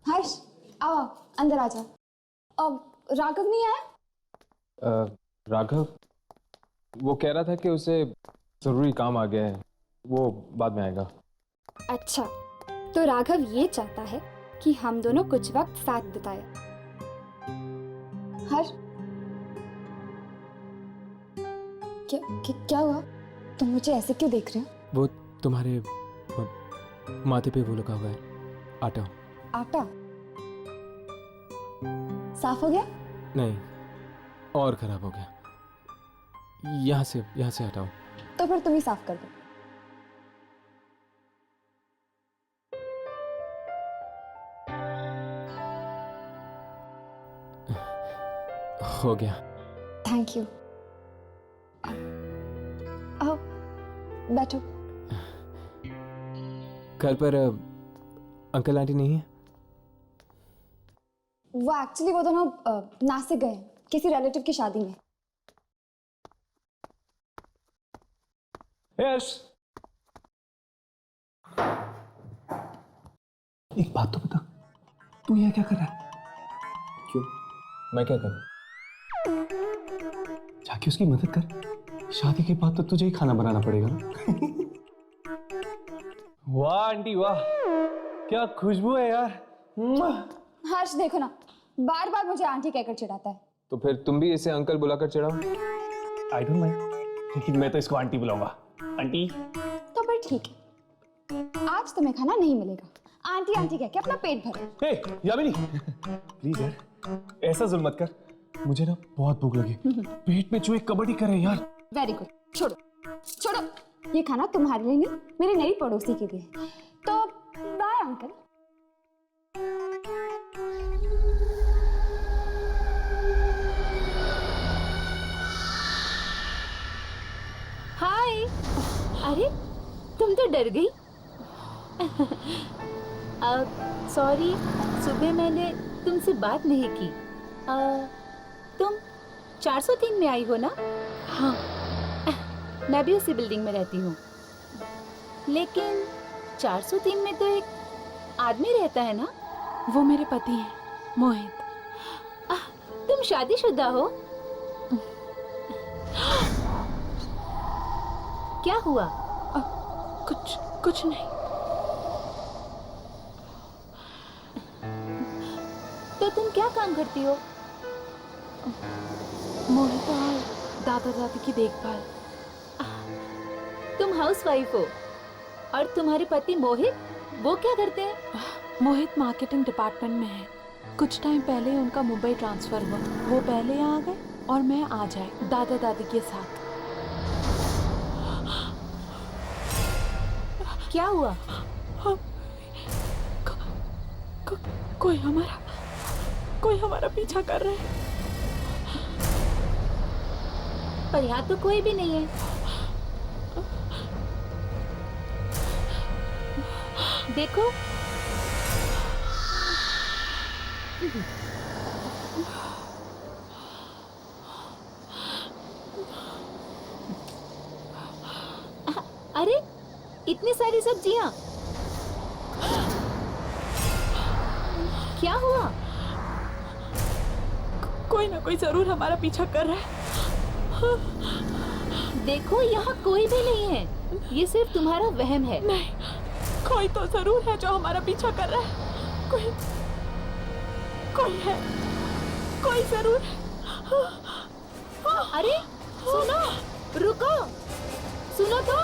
हर्ष आओ, अंदर आ जाओ। अब राघव नहीं आया? राघव वो कह रहा था कि उसे जरूरी काम आ गया है, वो बाद में आएगा। अच्छा, तो राघव ये चाहता है कि हम दोनों कुछ वक्त साथ बिताए। हर्ष क्या हुआ? तुम मुझे ऐसे क्यों देख रहे हो? वो तुम्हारे माथे पे वो लगा हुआ है आटा। आटा साफ हो गया? नहीं, और खराब हो गया। यहाँ से हटाओ। तो फिर तुम ही साफ कर दो। हो गया। Thank you. आओ बैठो। घर पर अंकल आंटी नहीं है? वो एक्चुअली वो दोनों नासिक गए हैं किसी रिलेटिव की शादी में। यश, एक बात तो बता, तू यहाँ क्या कर रहा है? क्यों? मैं क्या करूं? जाके उसकी मदद कर। शादी के बाद तो तुझे ही खाना बनाना पड़ेगा ना। वाह आंटी वाह, क्या खुशबू है यार। हर्ष देखो ना, बार बार मुझे आंटी कहकर चिढ़ाता है। तो फिर तुम भी इसे अंकल बुलाकर चिढ़ाओ। आई डोंट माइंड, लेकिन मैं तो इसको आंटी बुलाऊंगा। आंटी। तो फिर ठीक है, आज तुम्हें खाना नहीं मिलेगा। आंटी आंटी कह के अपना पेट भरो। हे यामिनी, प्लीज यार ऐसा जुल्म मत कर, मुझे ना बहुत भूख लगी। पेट में चूहे कबड्डी कर रहे हैं यार। वेरी गुड, छोड़ो छोड़ो, ये खाना तुम्हारे लिए नहीं, मेरी नई पड़ोसी के लिए। तो बाय अंकल। हाय। अरे तुम तो डर गई। सॉरी, सुबह मैंने तुमसे बात नहीं की। तुम 403 में आई हो ना? हाँ। मैं भी उसी बिल्डिंग में रहती हूँ, लेकिन 403 में तो एक आदमी रहता है ना? वो मेरे पति हैं, मोहित। तुम शादीशुदा हो? क्या हुआ? कुछ नहीं। तो तुम क्या काम करती हो? मोहित और दादा दादी की देखभाल। तुम हाउसवाइफ हो, और तुम्हारे पति मोहित, वो क्या करते हैं? मोहित मार्केटिंग डिपार्टमेंट में है। कुछ टाइम पहले उनका मुंबई ट्रांसफर हुआ, वो पहले यहाँ आ गए, और मैं आ जाए दादा दादी के साथ। क्या हुआ? कोई हमारा पीछा कर रहा है। पर यहाँ तो कोई भी नहीं है। देखो। अरे इतनी सारी सब्जियां, क्या हुआ? कोई ना कोई जरूर हमारा पीछा कर रहा है। देखो यहाँ कोई भी नहीं है, ये सिर्फ तुम्हारा वहम है। नहीं, कोई तो जरूर है जो हमारा पीछा कर रहा है। कोई है, कोई जरूर है। अरे सुनो, रुको, सुनो तो।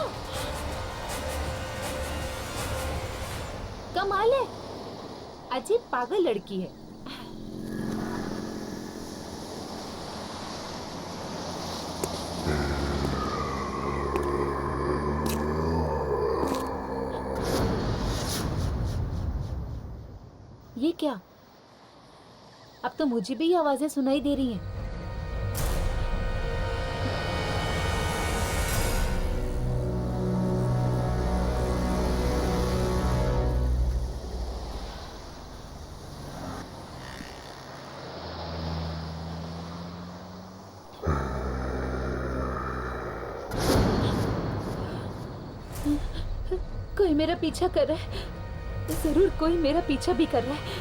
कमाल है, अजीब पागल लड़की है। ये क्या? अब तो मुझे भी ये आवाजें सुनाई दे रही हैं। कोई मेरा पीछा कर रहा है, जरूर कोई मेरा पीछा भी कर रहा है।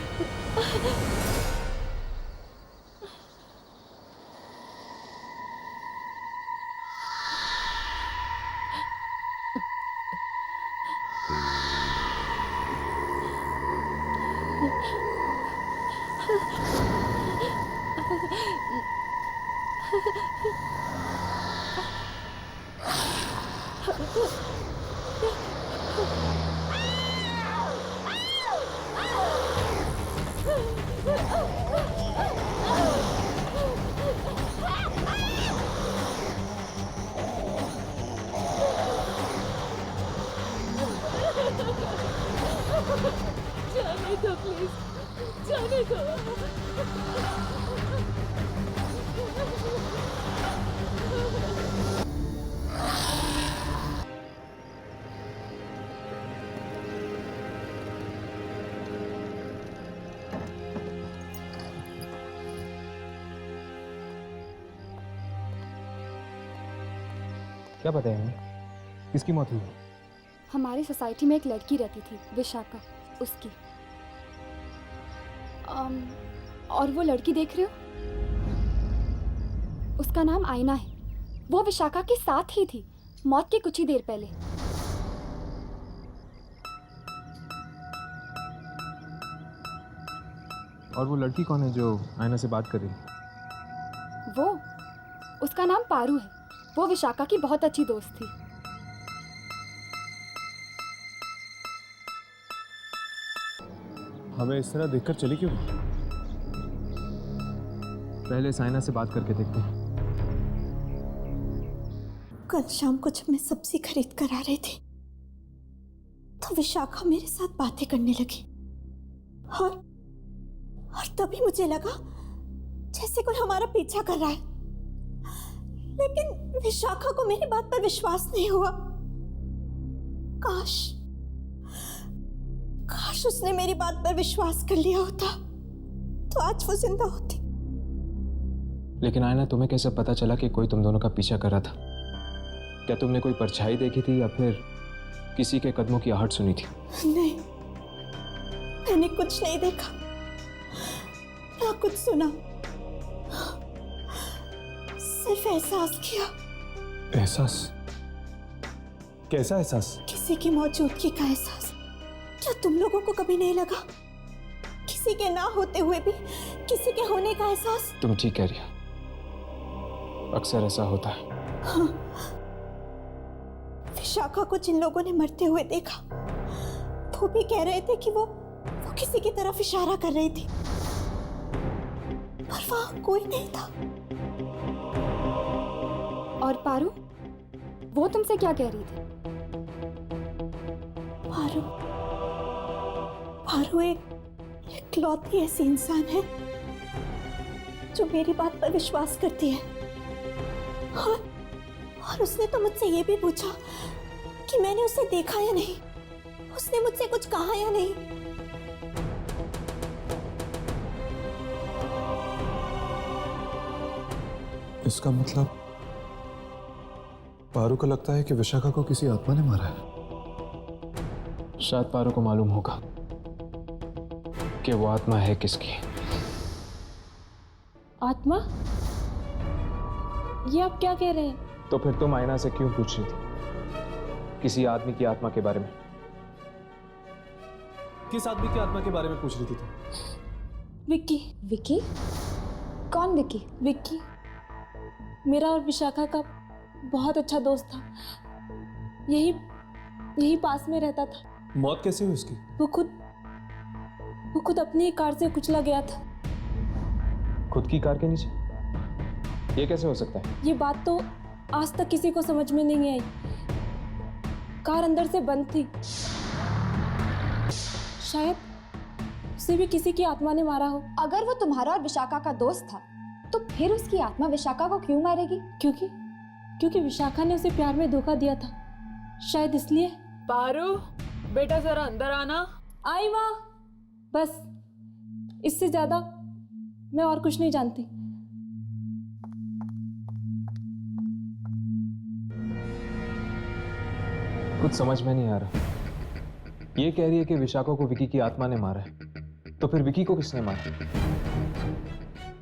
जाने दो प्लीज, जाने दो। क्या पता है किसकी मौत हुई? हमारी सोसाइटी में एक लड़की रहती थी, विशाखा, उसकी। और वो लड़की देख रहे हो, उसका नाम आयना है। वो विशाखा के साथ ही थी मौत के कुछ ही देर पहले। और वो लड़की कौन है जो आयना से बात कर रही? वो, उसका नाम पारू है। वो विशाखा की बहुत अच्छी दोस्त थी। हमें इस तरह देखकर चली क्यों? पहले साइना से बात करके देखते हैं। कल शाम को जब मैं सब्जी खरीद कर आ रही थी तो विशाखा मेरे साथ बातें करने लगी और तभी मुझे लगा जैसे कोई हमारा पीछा कर रहा है, लेकिन विशाखा को मेरी बात पर विश्वास नहीं हुआ। काश उसने मेरी बात पर विश्वास कर लिया होता तो आज वो जिंदा होती। लेकिन आयना, तुम्हें कैसे पता चला कि कोई तुम दोनों का पीछा कर रहा था? क्या तुमने कोई परछाई देखी थी या फिर किसी के कदमों की आहट सुनी थी? नहीं, मैंने कुछ नहीं देखा ना कुछ सुना, सिर्फ एहसास किया। एहसास? कैसा एहसास? किसी की मौजूदगी का एहसास। क्या तुम लोगों को कभी नहीं लगा? किसी के ना होते हुए भी किसी के होने का एहसास। तुम ठीक कह रही हो, अक्सर ऐसा होता है। हाँ। विशाखा को जिन लोगों ने मरते हुए देखा वो भी कह रहे थे कि वो किसी की तरफ इशारा कर रही थी, पर वहां कोई नहीं था। और पारू, वो तुमसे क्या कह रही थी? पारू, पारू इकलौती ऐसी इंसान है जो मेरी बात पर विश्वास करती है। और उसने तो मुझसे ये भी पूछा कि मैंने उसे देखा या नहीं, उसने मुझसे कुछ कहा या नहीं। इसका मतलब पारू को लगता है कि विशाखा को किसी आत्मा ने मारा है। शायद पारू को मालूम होगा कि वो आत्मा है किसकी। आत्मा? ये आप क्या कह रहे हैं? तो फिर तुम आयना से क्यों पूछ रही थी किसी आदमी की आत्मा के बारे में? किस आदमी की आत्मा के बारे में पूछ रही थी तुम? विक्की। विक्की? कौन विक्की? विक्की मेरा और विशाखा का बहुत अच्छा दोस्त था। यही पास में रहता था। मौत कैसे हुई उसकी? वो खुद अपनी ही कार से कुचला गया था। खुद की कार के नीचे? ये कैसे हो सकता है? ये बात तो आज तक किसी को समझ में नहीं आई। कार अंदर से बंद थी। शायद उसे भी किसी की आत्मा ने मारा हो। अगर वो तुम्हारा और विशाखा का दोस्त था तो फिर उसकी आत्मा विशाखा को क्यों मारेगी? क्योंकि विशाखा ने उसे प्यार में धोखा दिया था, शायद इसलिए। पारू, बेटा जरा अंदर आना। आई माँ। बस इससे ज्यादा मैं और कुछ नहीं जानती। कुछ समझ में नहीं आ रहा। ये कह रही है कि विशाखा को विकी की आत्मा ने मारा है, तो फिर विकी को किसने मारा?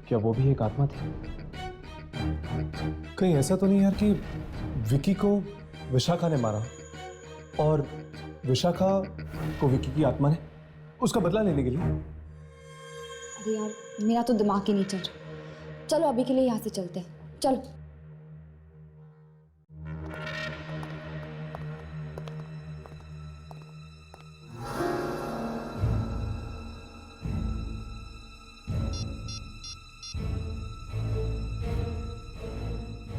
क्या वो भी एक आत्मा थी? कहीं ऐसा तो नहीं यार कि विकी को विशाखा ने मारा और विशाखा को विकी की आत्मा ने उसका बदला लेने के लिए? अरे यार, मेरा तो दिमाग ही नहीं चल रहा। चलो अभी के लिए यहाँ से चलते हैं। चलो।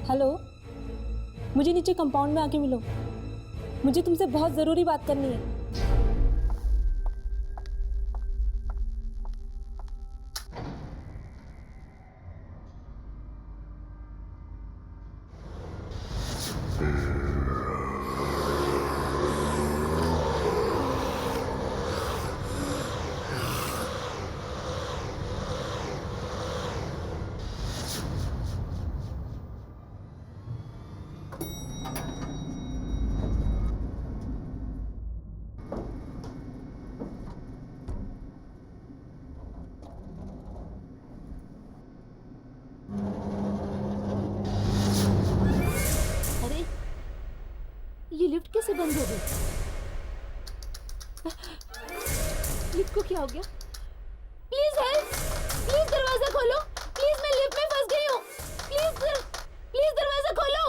हेलो, मुझे नीचे कंपाउंड में आके मिलो। मुझे तुमसे बहुत जरूरी बात करनी है। ये लिफ्ट कैसे बंद हो गई? लिफ्ट को क्या हो गया? Please help! प्लीज दरवाजा खोलो! प्लीज मैं लिफ्ट में फंस गई हूँ! प्लीज दरवाजा खोलो!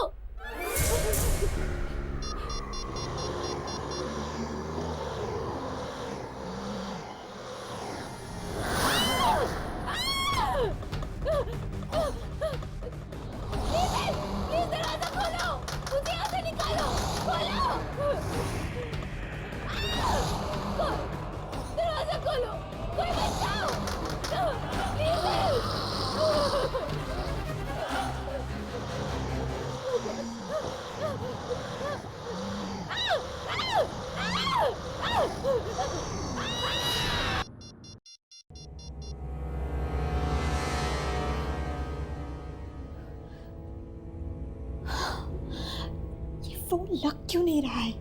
प्लीज दरवाजा खोलो! मुझे यहाँ से निकालो! दरवाजा खोलो! कोई बचाओ! प्लीज ये फोन लग क्यों नहीं रहा है?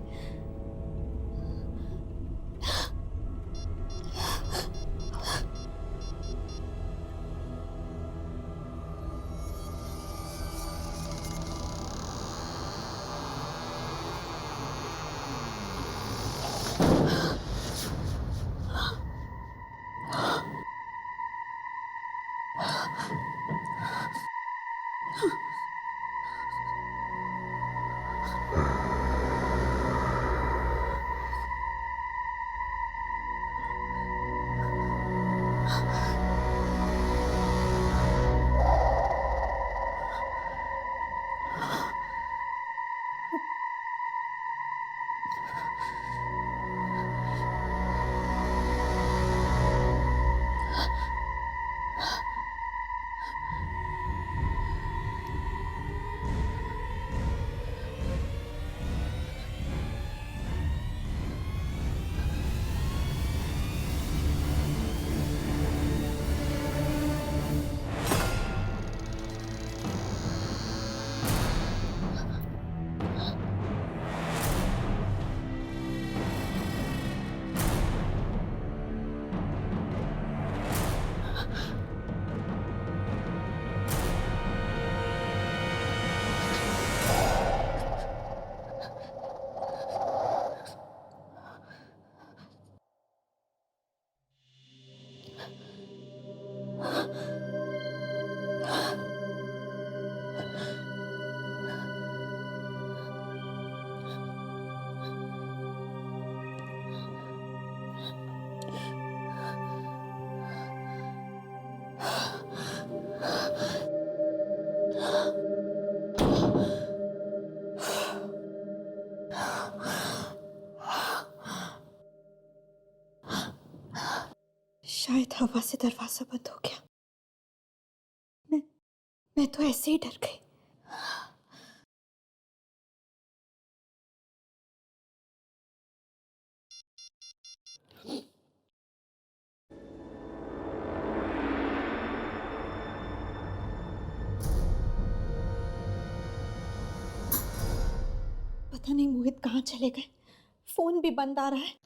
हवा से दरवाजा बंद हो गया। मैं तो ऐसे ही डर गई। पता नहीं मोहित कहाँ चले गए, फोन भी बंद आ रहा है।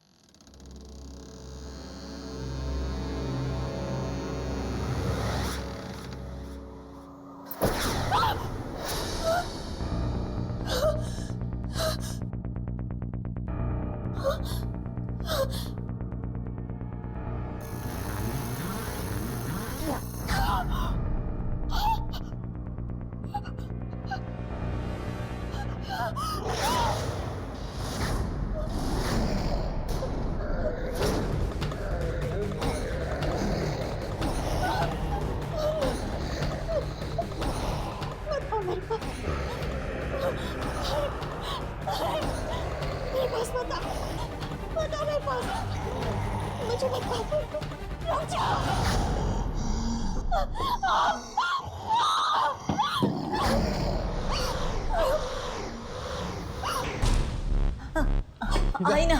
आईना,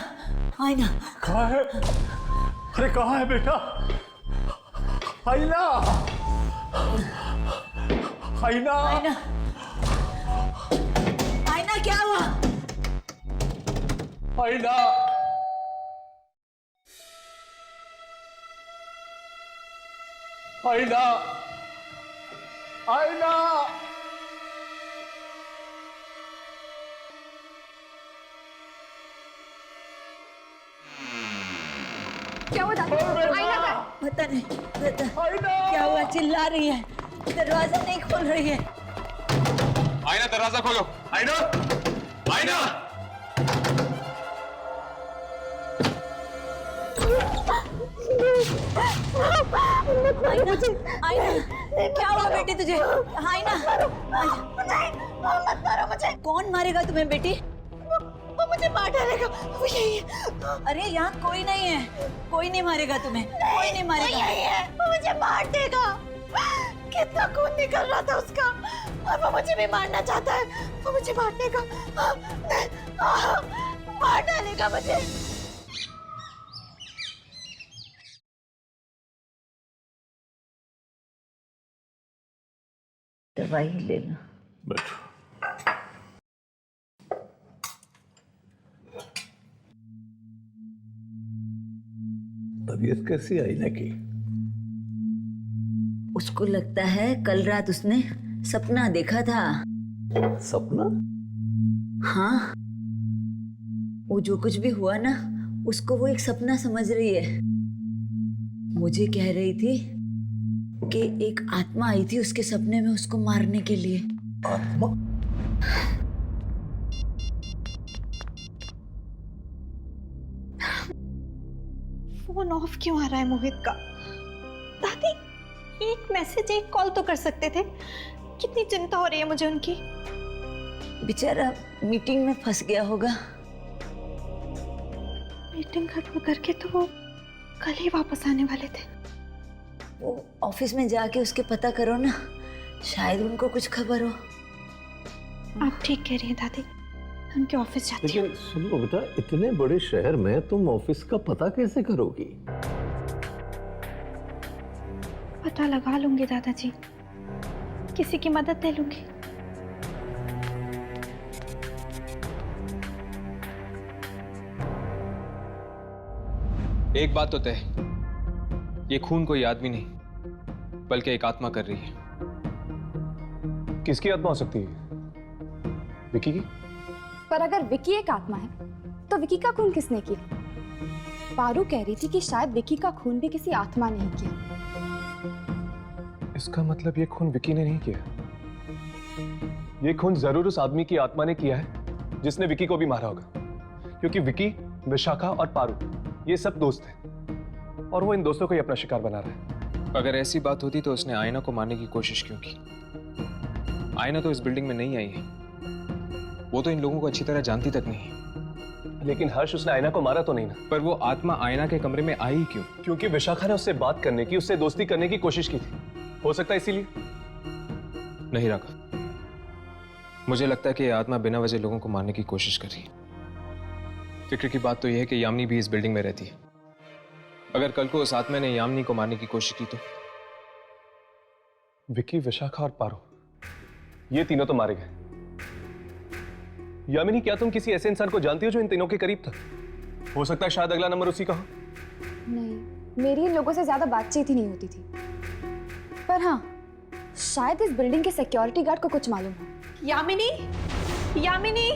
आईना कहाँ है? अरे कहाँ है बेटा? आईना, आईना, आईना, आईना क्या हुआ? आईना, आईना, आईना, क्या हुआ दादी? आईना का पता नहीं, क्या हुआ? चिल्ला रही है, दरवाजा नहीं खोल रही है। आईना दरवाजा खोलो। आईना, आईना, आईना, आईना, क्या हुआ बेटी तुझे? आईना, मत मारो मुझे। कौन मारेगा तुम्हें बेटी? वो मुझे मार डालेगा, वो यही है। अरे यहाँ कोई नहीं है, कोई नहीं मारेगा तुम्हें, कोई नहीं मारेगा। यही है, वो मुझे मार देगा। कितना खून निकल रहा था उसका, और वो मुझे भी मारना चाहता है। वो मुझे मार देगा, मार डालेगा मुझे। दवाई लेना। बैठो। तबीयत कैसी आईना की? उसको लगता है कल रात उसने सपना देखा था। सपना? हाँ, वो जो कुछ भी हुआ ना, उसको वो एक सपना समझ रही है। मुझे कह रही थी कि एक आत्मा आई थी उसके सपने में उसको मारने के लिए। आत्मा? फोन ऑफ क्यों आ रहा है मोहित का? दादी, एक मैसेज, एक कॉल तो कर सकते थे। कितनी चिंता हो रही है मुझे उनकी। बेचारा मीटिंग में फंस गया होगा। मीटिंग खत्म करके तो वो कल ही वापस आने वाले थे। वो ऑफिस में जाके उसके पता करो ना, शायद उनको कुछ खबर हो। आप ठीक कह रही हैं दादी, उनके ऑफिस जाती हूँ। लेकिन सुनो बेटा, इतने बड़े शहर में तुम ऑफिस का पता कैसे करोगी? पता लगा लूंगी दादाजी, किसी की मदद ले लूंगी। एक बात तो तय, ये खून कोई आदमी नहीं बल्कि एक आत्मा कर रही है। किसकी आत्मा हो सकती है? विकी की? पर अगर विकी एक आत्मा है तो विकी का खून किसने किया? पारू कह रही थी कि शायद विकी का खून भी किसी आत्मा ने ही किया। इसका मतलब ये खून विकी ने नहीं किया। ये खून जरूर उस आदमी की आत्मा ने किया है जिसने विकी को भी मारा होगा, क्योंकि विकी, विशाखा और पारू ये सब दोस्त हैं और वो इन दोस्तों को ही अपना शिकार बना रहा है। अगर ऐसी बात होती तो उसने आईना को मारने की कोशिश क्यों की? आईना तो इस बिल्डिंग में नहीं आई है, वो तो इन लोगों को अच्छी तरह जानती तक नहीं। लेकिन हर्ष, उसने आयना को मारा तो नहीं ना? पर वो आत्मा आयना के कमरे में आई क्यों? क्योंकि विशाखा ने उससे बात करने की, उससे दोस्ती करने की कोशिश की थी। हो सकता है इसीलिए। नहीं राघव, मुझे लगता है कि यह आत्मा बिना वजह लोगों को मारने की कोशिश कर रही है। फिक्र की बात तो यह है कि यामिनी भी इस बिल्डिंग में रहती है। अगर कल को उस आत्मा ने यामिनी को मारने की कोशिश की तो? विकी, विशाखा और पारो, ये तीनों तो मारे गए। यामिनी, क्या तुम किसी ऐसे इंसान को जानती हो जो इन तीनों के करीब था? हो सकता है शायद अगला नंबर उसी का हो। नहीं, मेरी इन लोगों से ज्यादा बातचीत ही नहीं होती थी। पर हाँ, शायद इस बिल्डिंग के सिक्योरिटी गार्ड को कुछ मालूम हो। यामिनी, यामिनी।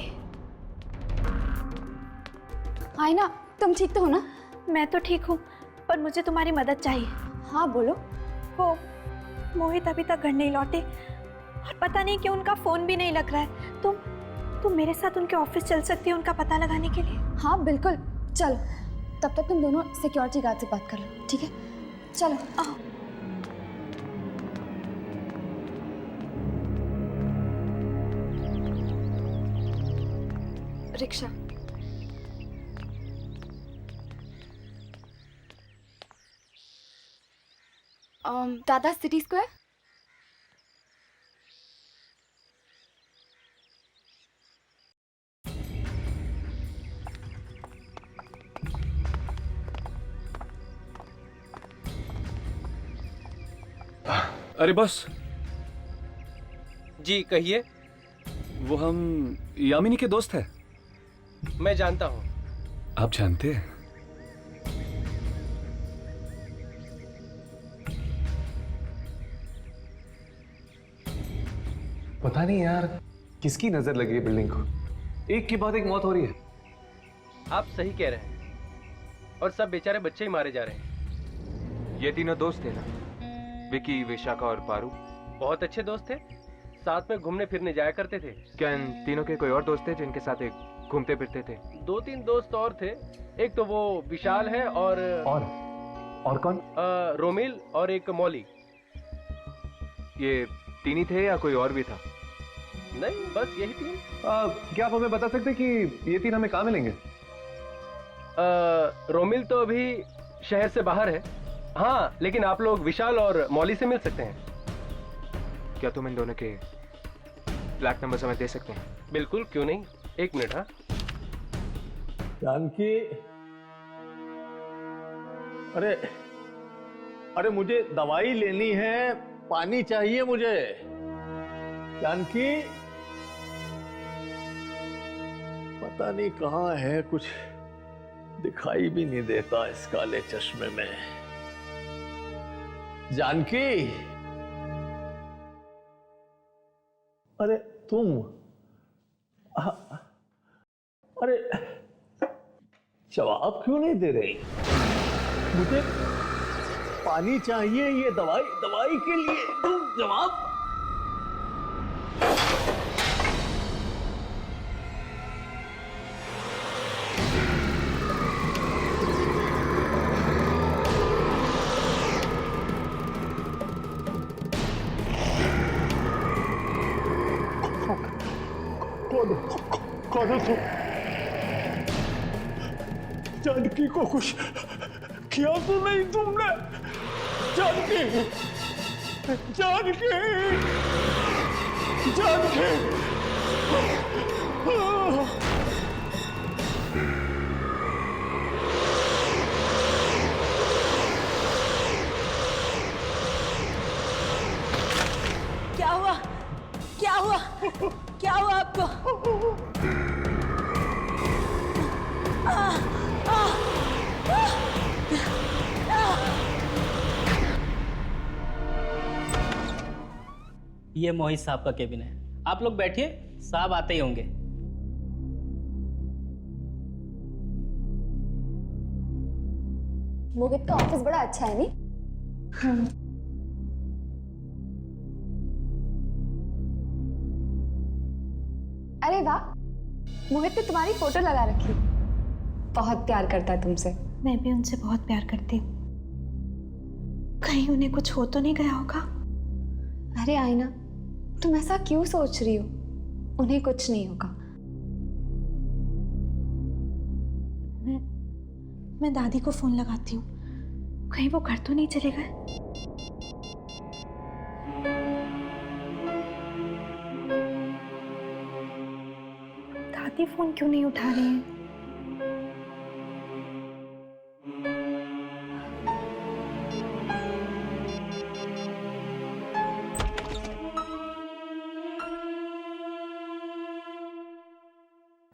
आयना, तुम ठीक तो हो ना? मैं तो ठीक हूँ, पर मुझे तुम्हारी मदद चाहिए। हाँ बोलो। वो मोहित अभी तक घर नहीं लौटे और पता नहीं क्यों उनका फोन भी नहीं लग रहा है। तुम मेरे साथ उनके ऑफिस चल सकती हो उनका पता लगाने के लिए? हाँ बिल्कुल, चलो। तब तक तुम दोनों सिक्योरिटी गार्ड से बात कर लो, ठीक है? चलो आओ। रिक्शा। दादा, सिटी स्क्वायर। अरे बॉस जी कहिए। वो हम यामिनी के दोस्त हैं। मैं जानता हूँ। आप जानते हैं? पता नहीं यार, किसकी नजर लगी है बिल्डिंग को। एक के बाद एक मौत हो रही है। आप सही कह रहे हैं, और सब बेचारे बच्चे ही मारे जा रहे हैं। ये तीनों दोस्त थे ना, विकी, विशाखा और पारू? बहुत अच्छे दोस्त थे, साथ में घूमने फिरने जाया करते थे। क्या इन तीनों के कोई और दोस्त थे जिनके साथ एक घूमते फिरते थे? 2-3 दोस्त और थे। एक तो वो विशाल है और कौन? रोमिल और एक मौली। ये तीन ही थे या कोई और भी था? नहीं, बस यही तीन। क्या आप हमें बता सकते कि ये तीन हमें कहाँ मिलेंगे? रोमिल तो अभी शहर से बाहर है। हाँ, लेकिन आप लोग विशाल और मौली से मिल सकते हैं। क्या तुम इन दोनों के फ्लैट नंबर हमें दे सकते हैं? बिल्कुल, क्यों नहीं। 1 मिनट। हाँ जानकी, अरे मुझे दवाई लेनी है, पानी चाहिए मुझे। जानकी, पता नहीं कहाँ है, कुछ दिखाई भी नहीं देता इस काले चश्मे में। जानकी, अरे तुम, अरे जवाब क्यों नहीं दे रही? मुझे पानी चाहिए, ये दवाई के लिए तुम जवाब। कौन हो तुम? जानकी को कुछ किया तो नहीं तुमने? जानकी, जानकी, जानकी। क्या हुआ? क्या हुआ? क्या हुआ आपको? ये मोहित साहब का केबिन है, आप लोग बैठिए, साहब आते ही होंगे। मोहित का ऑफिस बड़ा अच्छा है नहीं? अरे वाह, मोहित ने तुम्हारी फोटो लगा रखी। बहुत प्यार करता है तुमसे। मैं भी उनसे बहुत प्यार करती हूँ। कहीं उन्हें कुछ हो तो नहीं गया होगा? अरे आईना, तुम ऐसा क्यों सोच रही हो? उन्हें कुछ नहीं होगा। मैं दादी को फोन लगाती हूँ, कहीं वो घर तो नहीं चले गए। दादी फोन क्यों नहीं उठा रही है?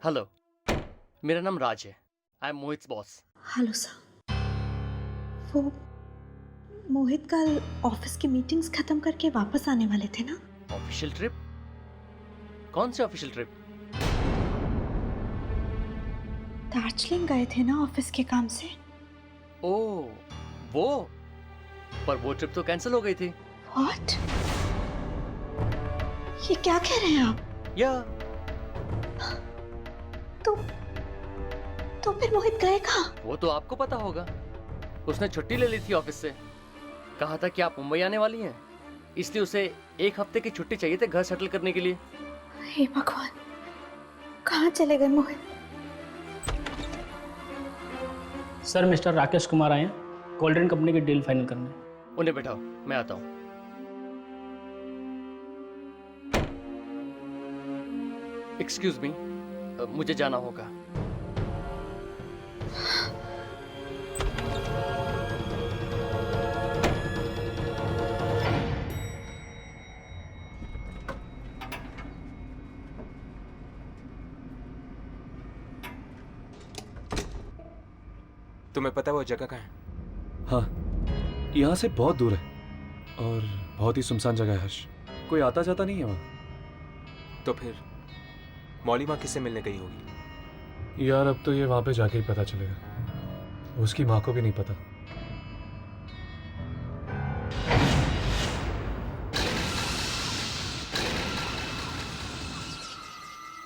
हेलो, मेरा नाम राज है। I am Mohit boss. Hello sir. वो मोहित कल ऑफिस की मीटिंग्स खत्म करके वापस आने वाले थे ना? Official trip? कौन सी ऑफिशियल ट्रिप? दार्जिलिंग गए थे ना ऑफिस के काम से। ओह, वो? पर वो ट्रिप तो कैंसिल हो गई थी। व्हाट? ये क्या कह रहे हैं आप? या तो फिर मोहित गए कहाँ? वो तो आपको पता होगा। उसने छुट्टी ले ली थी ऑफिस से। कहा था कि आप मुंबई आने वाली हैं, इसलिए उसे 1 हफ्ते की छुट्टी चाहिए थी घर सेटल करने के लिए। हे भगवान, कहाँ चले गए मोहित? सर, मिस्टर राकेश कुमार आए हैं कोल्ड ड्रिंक कंपनी की डील फाइनल करने। उन्हें बैठाओ, मैं आता हूँ। एक्सक्यूज मी, मुझे जाना होगा। तुम्हें पता है वो जगह कहाँ है? हाँ, यहाँ से बहुत दूर है और बहुत ही सुनसान जगह है हर्ष। कोई आता जाता नहीं है वहाँ। तो फिर मौली माँ किससे मिलने गई होगी? यार अब तो ये वहाँ पे जाके ही पता चलेगा। उसकी माँ को भी नहीं पता।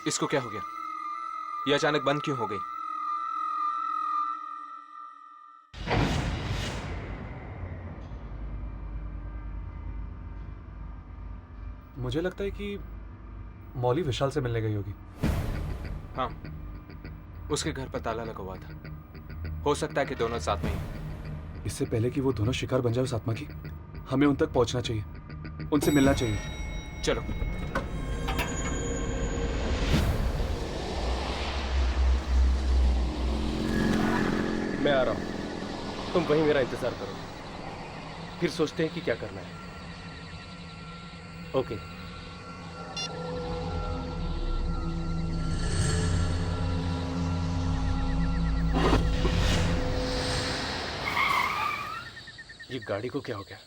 इसको क्या हो गया? ये अचानक बंद क्यों हो गई? मुझे लगता है कि मौली विशाल से मिलने गई होगी। हाँ, उसके घर पर ताला लगा हुआ था। हो सकता है कि दोनों साथ में ही। इससे पहले कि वो दोनों शिकार बन जाए उस आत्मा की, हमें उन तक पहुंचना चाहिए, उनसे मिलना चाहिए। चलो। मैं आ रहा हूं, तुम वहीं मेरा इंतजार करो, फिर सोचते हैं कि क्या करना है। ओके। ये गाड़ी को क्या हो गया?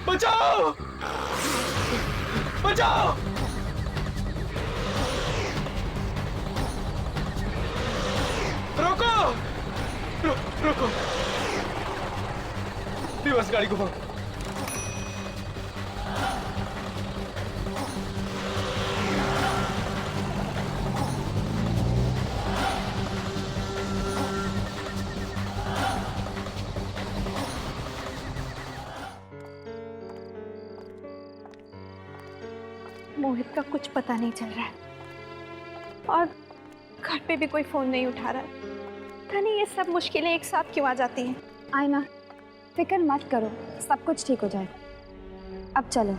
बचाओ! बचाओ! रोको! रोको! दिवस गाड़ी को पकड़ो। मोहित का कुछ पता नहीं चल रहा है और घर पे भी कोई फोन नहीं उठा रहा है। पता नहीं ये सब मुश्किलें एक साथ क्यों आ जाती हैं। आयना, फिक्र मत करो, सब कुछ ठीक हो जाएगा। अब चलो।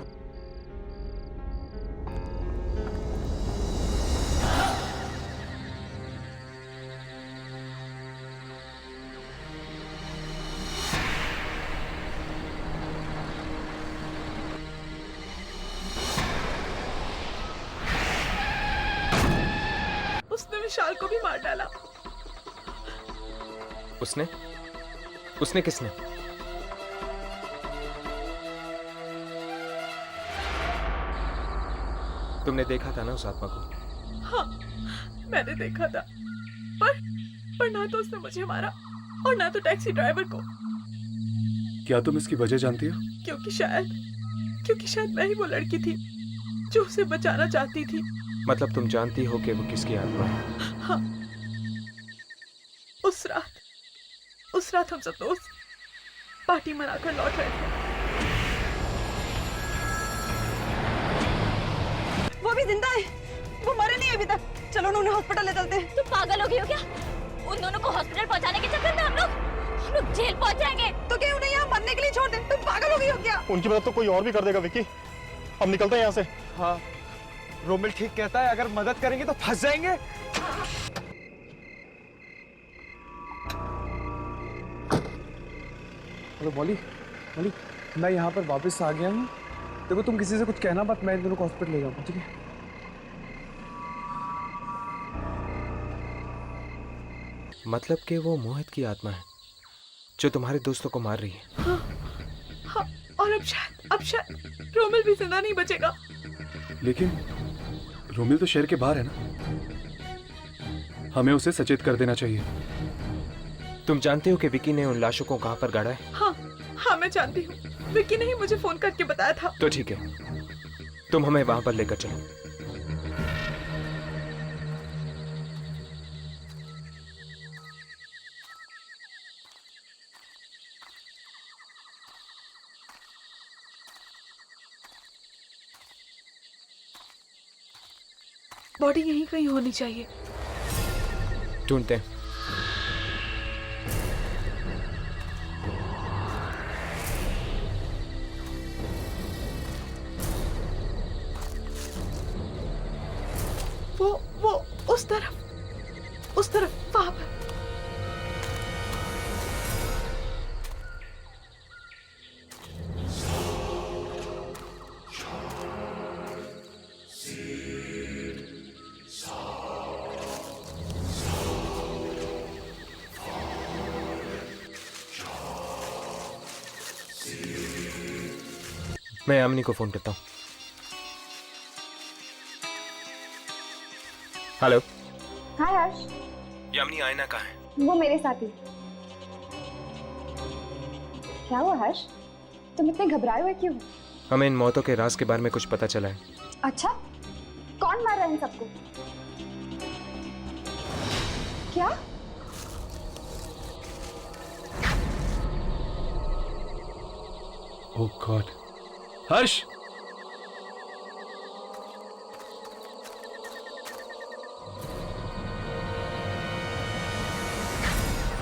उसने विशाल को भी मार डाला। उसने? उसने किसने? तुमने देखा था ना उस आत्मा को? हाँ, मैंने देखा था, पर ना तो उसने मुझे मारा और ना तो टैक्सी ड्राइवर को। क्या तुम इसकी वजह जानती हो? क्योंकि शायद मैं ही वो लड़की थी जो उसे बचाना चाहती थी। मतलब तुम जानती हो कि वो किसकी आत्मा है? हाँ, उस रात हम सब दोस्त पार्टी मनाकर लौट रहे थे। वो भी जिंदा है, वो मरे नहीं अभी तक। चलो उन्हें हॉस्पिटल ले चलते हैं। तुम पागल हो गई हो क्या? उन दोनों को हॉस्पिटल पहुंचाने के चक्कर में हम लोग जेल पहुंच जाएंगे। तो क्या उन्हें यहाँ मरने के लिए छोड़ दे? तुम पागल हो गई हो क्या? उनकी मदद तो कोई और भी कर देगा विकी। हम निकलते हैं यहाँ से। हाँ, रोमिल ठीक कहता है, अगर मदद करेंगे तो फंस जाएंगे। हेलो मॉली, मैं यहाँ पर वापस आ गया हूँ। देखो तुम किसी से कुछ कहना मत, मैं इन दोनों को हॉस्पिटल ले जाऊंगा, ठीक है? मतलब कि वो मोहित की आत्मा है जो तुम्हारे दोस्तों को मार रही है। हाँ, और अब शायद रोमिल भी जिंदा नहीं बचेगा। लेकिन रोमिल तो शहर के बाहर है ना, हमें उसे सचेत कर देना चाहिए। तुम जानते हो कि विकी ने उन लाशों को कहाँ पर गाड़ा है? हाँ, मैं जानती हूँ। विकी ने ही मुझे फोन करके बताया था। तो ठीक है, तुम हमें वहां पर लेकर चलो। बॉडी यहीं कहीं होनी चाहिए। ढूंढते हैं। वो उस तरफ वहां पर। मैं यामिनी को फोन करता हूँ। हेलो। हाय हर्ष। यामिनी, आयना कहाँ है? वो मेरे साथ ही। क्या हुआ हर्ष? तुम इतने घबराए हुए क्यों? हमें इन मौतों के राज के बारे में कुछ पता चला है। अच्छा, कौन मार रहा है इन सबको? क्या? ओह गॉड। हर्ष,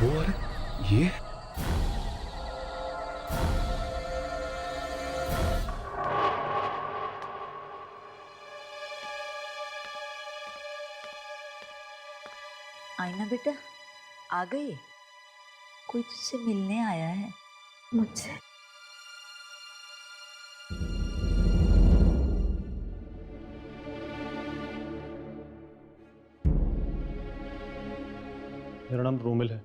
वो औरत ये? आईना बेटा, आ गई? कोई तुझसे मिलने आया है मुझसे। मेरा नाम रोमिल है।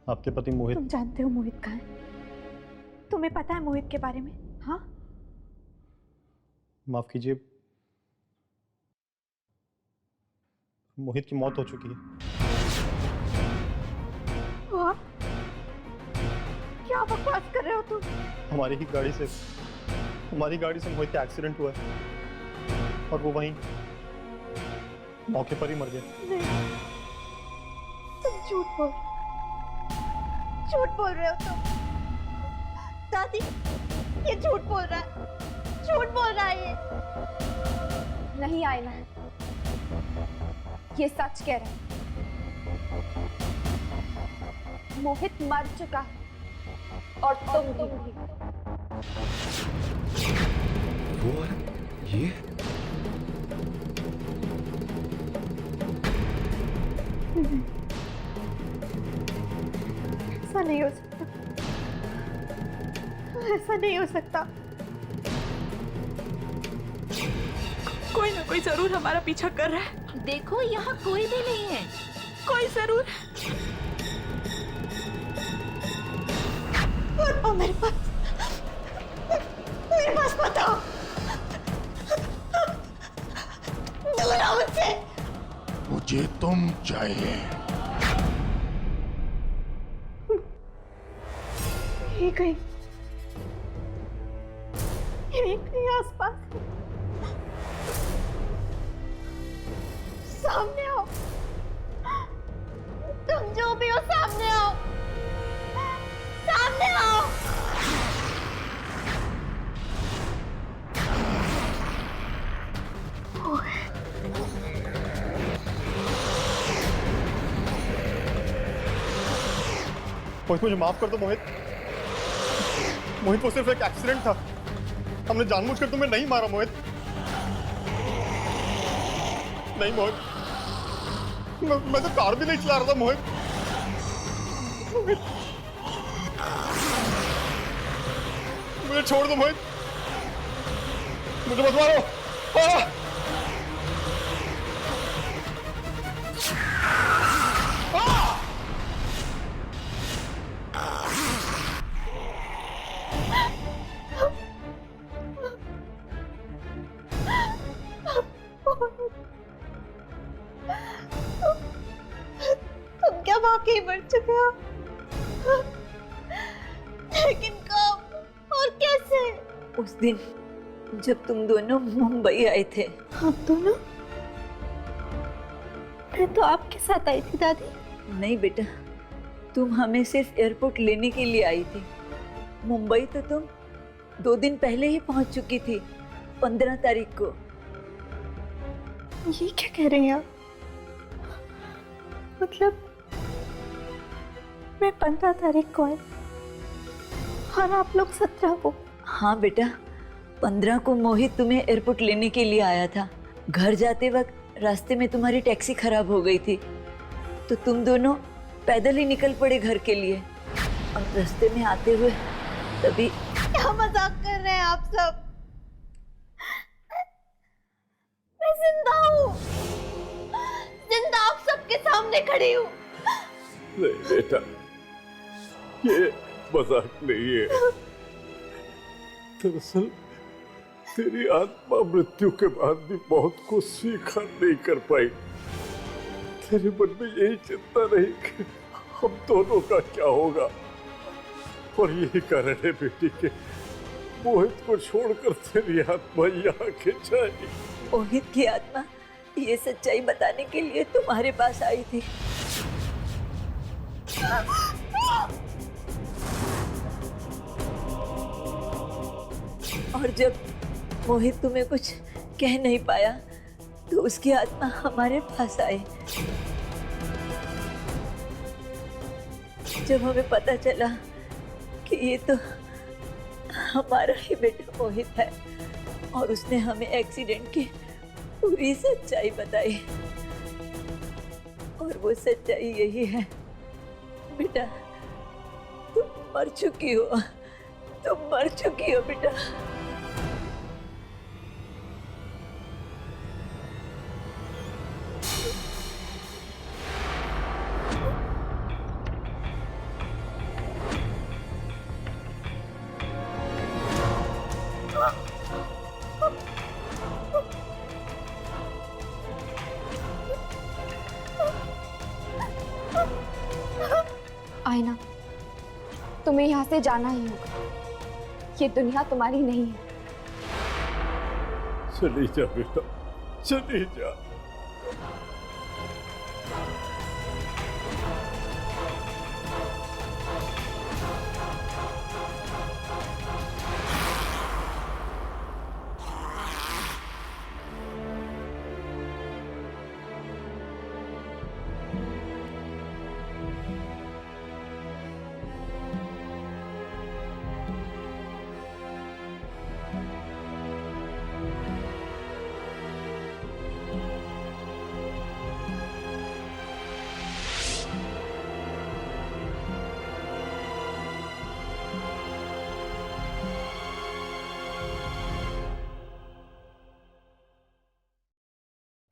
आपके पति मोहित। तुम जानते हो मोहित कहाँ है? तुम्हें पता है मोहित के बारे में? हाँ, माफ कीजिए, मोहित की मौत हो चुकी है। वाह, क्या बकवास कर रहे हो तुम? हमारी गाड़ी से मोहित का एक्सीडेंट हुआ है और वो वहीं मौके पर ही मर गया। नहीं, तुम झूठ बोल रहे हो तुम। दादी, ये झूठ बोल रहा है ये। नहीं आईना, ये सच कह रहा है। मोहित मर चुका है और तुम भी। वो औरत ये? ऐसा नहीं हो सकता, ऐसा नहीं हो सकता। कोई ना कोई जरूर हमारा पीछा कर रहा है। देखो, यहाँ कोई भी नहीं है। कोई जरूर है। मत आओ मेरे पास मत आओ। दूर आओ मुझसे। मुझे तुम चाहिए। ये कहीं आसपास सामने आओ। तुम जो भी हो सामने आओ, सामने आओ। मोहित, मुझे माफ कर दो मोहित। मोहित, वो सिर्फ एक एक्सीडेंट था। हमने जानबूझकर तुम्हें नहीं मारा मोहित। नहीं मोहित, मैं तो कार भी नहीं चला रहा था मोहित। मोहित, मुझे छोड़ दो मोहित, मुझे मत मारो। तुम क्या वाकई मर चुके हो? लेकिन कब और कैसे? उस दिन जब तुम दोनों मुंबई आए थे। हम दोनों? मैं तो आपके साथ आई थी दादी। नहीं बेटा, तुम हमें सिर्फ एयरपोर्ट लेने के लिए आई थी। मुंबई तो तुम 2 दिन पहले ही पहुंच चुकी थी, 15 तारीख को। ये क्या कह रहे हैं आप? मतलब मैं 15 तारीख को आई और आप लोग 17 को? हाँ बेटा, 15 को मोहित तुम्हें एयरपोर्ट लेने के लिए आया था। घर जाते वक्त रास्ते में तुम्हारी टैक्सी खराब हो गई थी, तो तुम दोनों पैदल ही निकल पड़े घर के लिए। और रास्ते में आते हुए तभी। क्या मजाक कर रहे हैं आप सब? मैं जिंदा हूँ, जिंदा आप सबके सामने खड़ी हूँ। नहीं बेटा, ये मजाक नहीं है। दरअसल तेरी आत्मा मृत्यु के बाद भी बहुत कुछ स्वीकार नहीं कर पाई। तेरे मन में यही चिंता रही कि हम दोनों का क्या होगा, और यही कारण है बेटी के मोहित को छोड़कर तेरी आत्मा यहाँ खिंच आई। मोहित की आत्मा ये सच्चाई बताने के लिए तुम्हारे पास आई थी। और जब मोहित तुम्हें कुछ कह नहीं पाया तो उसकी आत्मा हमारे पास आई। जब हमें पता चला कि ये तो हमारा ही बेटा मोहित है और उसने हमें एक्सीडेंट की पूरी सच्चाई बताई, और वो सच्चाई यही है बेटा, तुम मर चुकी हो, तुम मर चुकी हो बेटा। आईना, तुम्हें यहाँ से जाना ही होगा। ये दुनिया तुम्हारी नहीं है। चली जा बेटा, चली जा।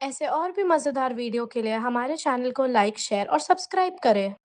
ऐसे और भी मज़ेदार वीडियो के लिए हमारे चैनल को लाइक, शेयर और सब्सक्राइब करें।